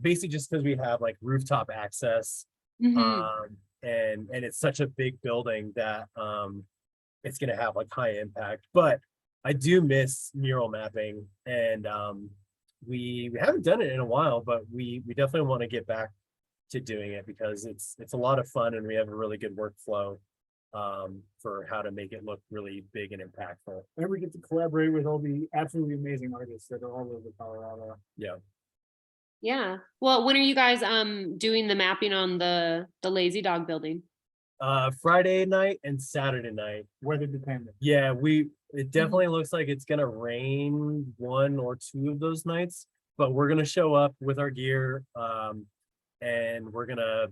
basically just because we have like rooftop access, Mhm. and it's such a big building that it's gonna have like high impact. But I do miss mural mapping, and we haven't done it in a while, but we definitely want to get back to doing it because it's a lot of fun, and we have a really good workflow for how to make it look really big and impactful. And we get to collaborate with all the absolutely amazing artists that are all over Colorado. Yeah. Yeah. Well, when are you guys doing the mapping on the Lazy Dog building? Friday night and Saturday night. Weather dependent. Yeah, it definitely looks like it's gonna rain one or two of those nights, but we're gonna show up with our gear, and we're gonna,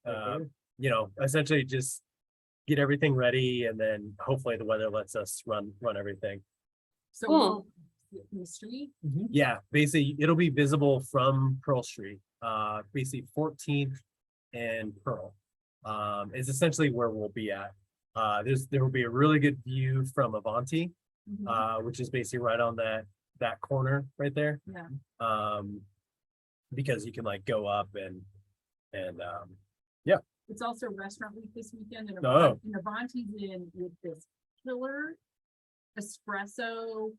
Okay. you know, essentially just get everything ready, and then hopefully the weather lets us run everything. So Cool. we'll see it from the street. Yeah, basically it'll be visible from Pearl Street, basically 14th and Pearl. Is essentially where we'll be at. There will be a really good view from Avanti, which is basically right on that corner right there. Yeah, Because you can like go up and it's also restaurant week this weekend and Oh. Avanti's in with this killer espresso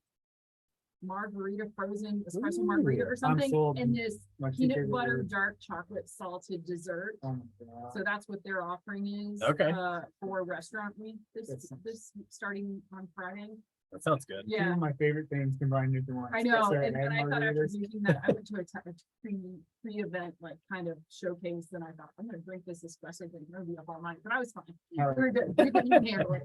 espresso margarita Ooh, or I'm something, sold. and this My two peanut favorite butter words. dark chocolate salted dessert. Oh my God. So that's what their offering is. Okay. For restaurant week That's nice. this starting on Friday. that sounds good. Two Yeah, of my favorite things combined into one. I know, espresso and I thought after margaritas. drinking that, I went to a pre-event, like kind of showcase, and I thought, I'm gonna drink this espresso thing, I'm gonna be up all night, but I was fine. All right. We're good, we couldn't handle it.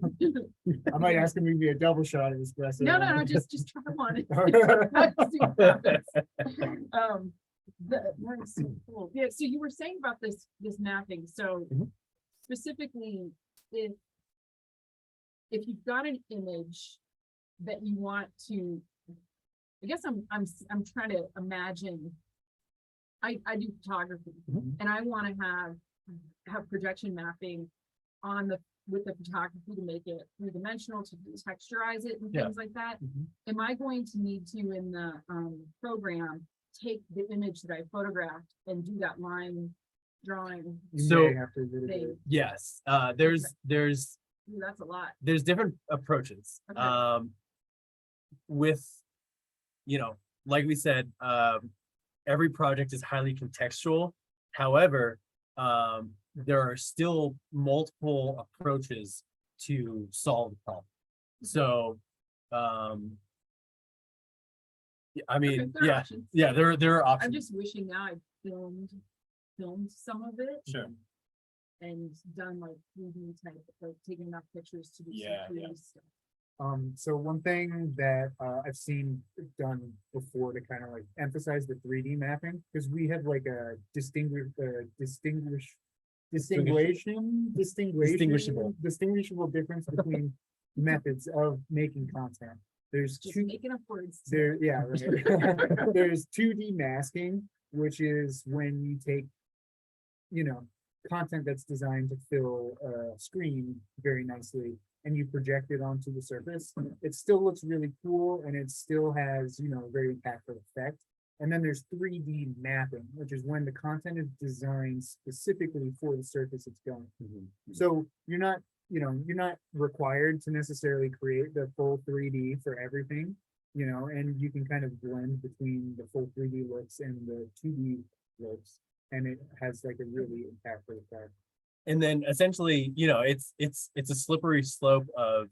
I might ask him to be a double shot of espresso. No, just try one. See what happens. That's so cool. Yeah, so you were saying about this mapping, so Mhm. specifically, if you've got an image that you want to, I guess I'm trying to imagine. I do photography, Mhm. and I want to have projection mapping with the photography to make it three-dimensional, to texturize it and Yeah. things like that. Mhm. Am I going to need to, in the program, take the image that I photographed and do that line drawing? You So- may have to do They- it. Yes, there's Ooh, that's a lot. different approaches. Okay. With, you know, like we said, every project is highly contextual. However, there are still multiple approaches to solve the problem. So, I mean, Okay, there are yeah, options. yeah, there are I'm options. just wishing now I filmed some of it. Sure. And done like 3D type, like taking enough pictures to do some Yeah, 3D yeah. stuff. So one thing that I've seen done before to kind of like emphasize the 3D mapping, because we have like a distinguishable difference between methods of making content. There's Just two, making up words. there, yeah, right. There's 2D masking, which is when you take, you know, content that's designed to fill a screen very nicely and you project it onto the surface. It still looks really cool and it still has, you know, a very impactful effect. And then there's 3D mapping, which is when the content is designed specifically for the surface it's going. Mhm. So you're not you know, you're not required to necessarily create the full 3D for everything, you know, and you can kind of blend between the full 3D looks and the 2D looks, and it has like a really impactful effect. And then essentially, you know, it's a slippery slope of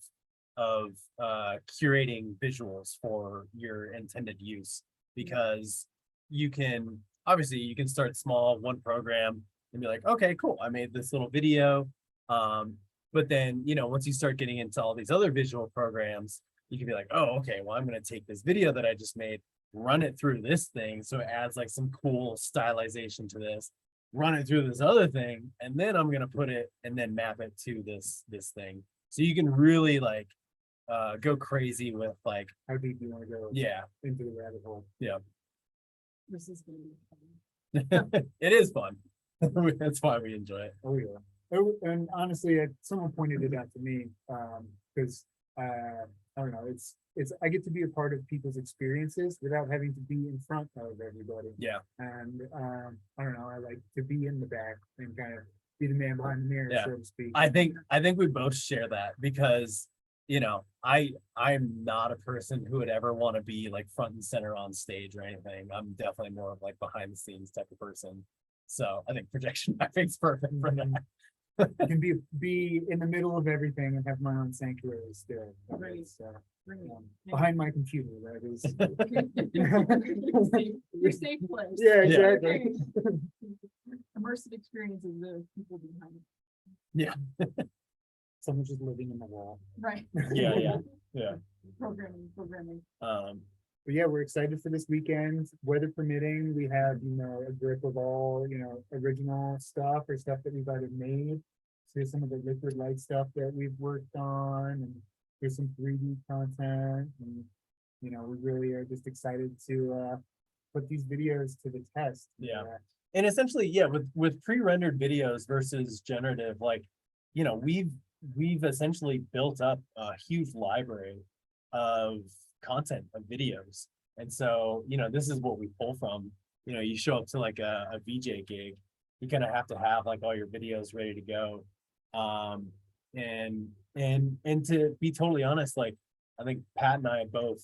curating visuals for your intended use, because you can obviously you can start small, one program, and be like, okay, cool, I made this little video. But then, you know, once you start getting into all these other visual programs, you can be like, oh, okay, well, I'm going to take this video that I just made, run it through this thing, so it adds like some cool stylization to this, run it through this other thing, and then I'm going to put it and then map it to this thing. So you can really like go crazy with like, How deep you want to go yeah, into the rabbit hole? yeah. This is gonna be fun. It is fun. That's why we enjoy it. Oh, yeah. Oh, and honestly, someone pointed it out to me, because, I don't know, it's, I get to be a part of people's experiences without having to be in front of everybody. Yeah. And, I don't know, I like to be in the back and kind of be the man behind the mirror, Yeah. so to speak. I think we both share that, because you know, I'm not a person who would ever want to be like front and center on stage or anything. I'm definitely more of like behind the scenes type of person. So I think projection mapping's perfect for that. I can be in the middle of everything and have my own sanctuary still. Right. So, Bring it. behind my computer, that is. Your safe place. Yeah, Yeah. exactly. Immersive experiences of people behind it. Someone just living in the wall. Right. Yeah. Programming. But yeah, we're excited for this weekend, weather permitting. We have, you know, a grip of all, you know, original stuff or stuff that we've already made. So here's some of the liquid light stuff that we've worked on, and here's some 3D content. And, you know, we really are just excited to put these videos to the test. Yeah. And essentially, yeah, with pre-rendered videos versus generative, like, you know, we've essentially built up a huge library of content of videos. And so, you know, this is what we pull from. You know, you show up to like a VJ gig, you kind of have to have like all your videos ready to go. And to be totally honest, like I think Pat and I both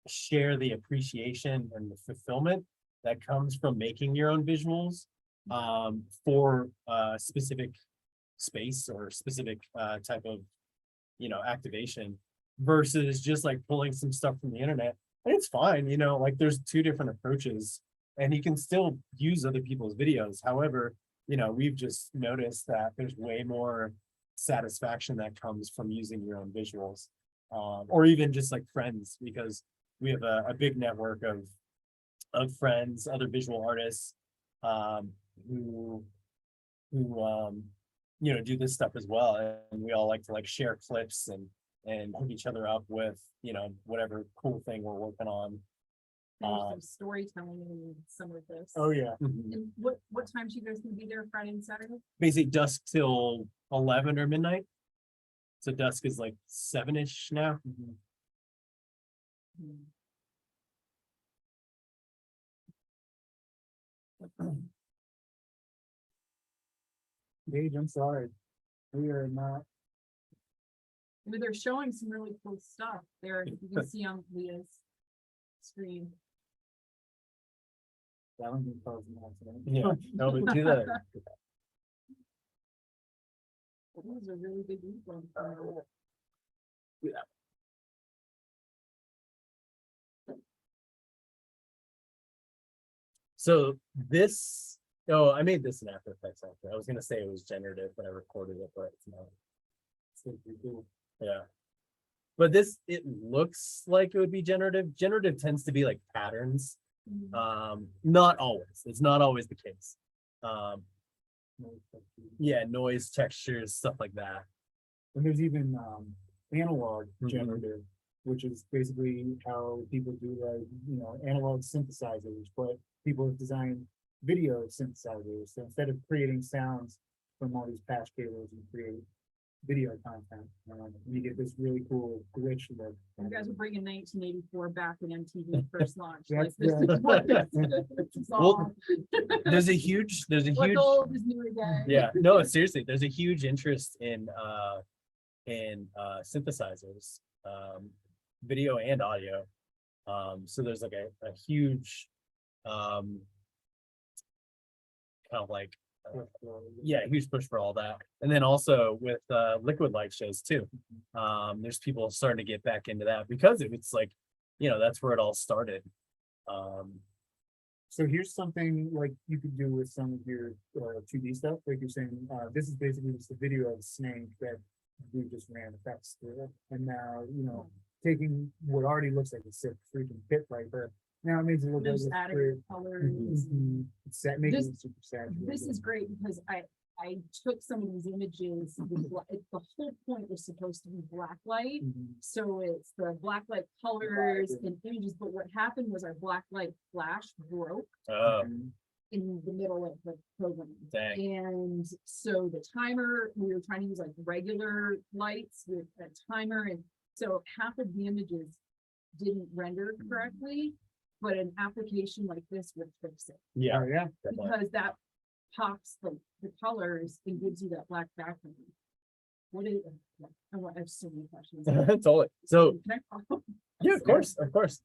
share the appreciation and the fulfillment that comes from making your own visuals for a specific space or specific type of, you know, activation, versus just like pulling some stuff from the internet. And it's fine, you know, like there's two different approaches, and you can still use other people's videos. However, you know, we've just noticed that there's way more satisfaction that comes from using your own visuals, or even just like friends, because we have a big network of friends, other visual artists, who you know, do this stuff as well, and we all like to like share clips and hook each other up with, you know, whatever cool thing we're working on. There's some storytelling in some of this. Oh, yeah. And what times you guys gonna be there, Friday and Saturday? Basically dusk till 11 or midnight. So dusk is like 7-ish now. Gage, I'm sorry. We are not. I mean, they're showing some really cool stuff there. You can see on Leah's screen. That one can cause an accident. Yeah, no, but do that. Those are really big influence. So this, oh, I made this in After Effects actually. I was gonna say it was generative, but I recorded it, but it's not. It's pretty cool. Yeah. But this, it looks like it would be generative. Generative tends to be like patterns. Not always. It's not always the case. Yeah, noise, textures, stuff like that. And there's even analog Mhm. generative, which is basically how people do like, you know, analog synthesizers, but people have designed video synthesizers. So instead of creating sounds from all these patch cables, you create video content. You get this really cool glitch look. You guys are bringing 1984 back when MTV first launched. Like That's this is right. what this is all. There's a huge, What's old is new again. yeah, no, seriously, there's a huge interest in synthesizers, video and audio. So there's like a huge, kind of like, yeah, huge push for all that. And then also with liquid light shows too. There's people starting to get back into that because it's like, that's where it all started. So here's something like you could do with some of your 2D stuff, like you're saying, this is basically just a video of Snake that we just ran effects through. And now, taking what already looks like a sick freaking pit viper, now it makes it look like Just it's adding great. colors. Making This- it super saturated. This is great because I took some of these images, the whole point was supposed to be black light. Mhm. So it's the black light colors and images, but what happened was our black light flash broke Mhm. in the middle of the program. Dang. And so the timer, we were trying to use like regular lights with a timer, and so half of the images didn't render correctly, but an application like this would fix it. Yeah, Oh, yeah. definitely. Because that pops the colors and gives you that black background. What is, I have so many questions. Totally. So Can I follow? yeah, of course, of course.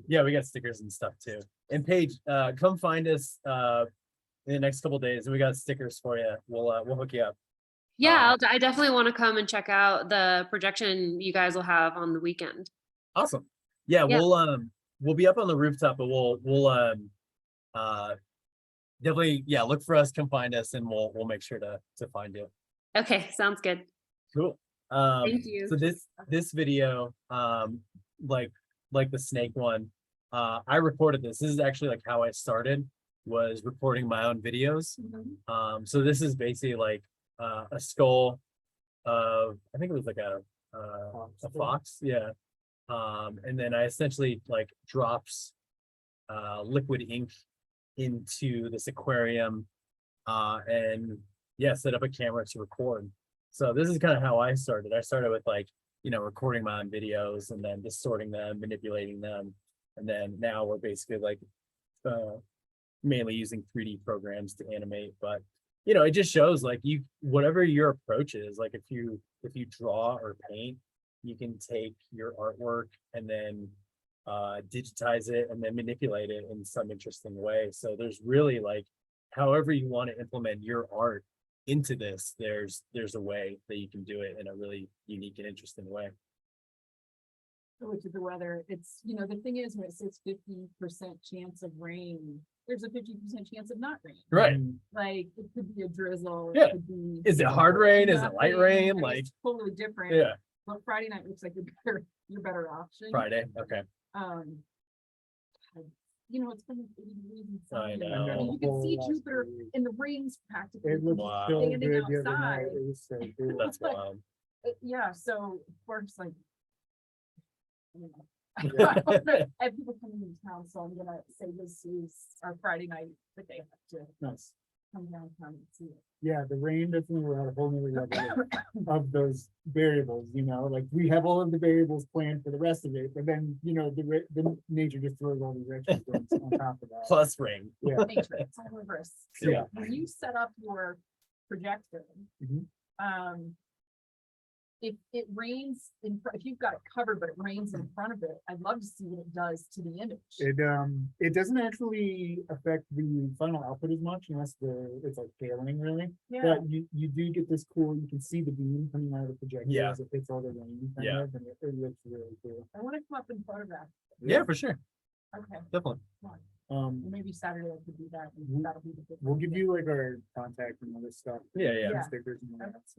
Yeah, we got stickers and stuff too. And Paige, come find us in the next couple days. We got stickers for you. We'll hook you up. Yeah, I definitely want to come and check out the projection you guys will have on the weekend. Awesome. Yeah, Yeah. we'll be up on the rooftop, but we'll definitely, yeah, look for us, come find us, and we'll make sure to find you. Okay, sounds good. Cool. Thank you. So this video, like the snake one, I recorded this. This is actually like how I started, was recording my own videos. Mhm. So this is basically like a skull of, I think it was like a fox, yeah. And then I essentially like drops liquid ink into this aquarium, and yeah, set up a camera to record. So this is kind of how I started. I started with like, recording my own videos and then distorting them, manipulating them. And then now we're basically like mainly using 3D programs to animate. But it just shows like whatever your approach is, like if you draw or paint, you can take your artwork and then digitize it and then manipulate it in some interesting way. So there's really like, however you want to implement your art into this, there's a way that you can do it in a really unique and interesting way. Which is the weather, it's, the thing is, when it says 50% chance of rain, there's a 50% chance of not rain. Right. Like, it could be a drizzle. Yeah. It could be. Is it hard rain? Is it light nothing. rain? I mean, Like, it's totally different. yeah, But Friday night looks like your better option. Friday. Okay. It's been 80 degrees and I sunny, know. and you can see Jupiter in the rings practically. It looked Wow. so Standing good the other night. outside. It was so cool. That's wild. Yeah, so of course, like. Yeah. I have people coming into town, so I'm gonna say this is our Friday night, but they have to Nice. come downtown and see it. Yeah, the rain definitely will have a whole new level of those variables, like we have all of the variables planned for the rest of it, but then, the nature just throws all these extra things on top of that. Plus rain. Yeah. Nature, it's all reverse. Yeah. So when you set up your projector, Mhm. If it rains if you've got it covered, but it rains in front of it, I'd love to see what it does to the image. It doesn't actually affect the final output as much unless it's like failing really. Yeah, But you do get this cool, you can see the beam coming out of the projector Yeah. as it hits all the rain kind Yeah. of, and it looks really cool. I want to come up and photograph. Yeah, for sure. Okay, Definitely. maybe Saturday I could do that. Mhm. And that'll be the. We'll give you like our contact and all this stuff. Yeah, yeah. Yeah. Stickers and all that. So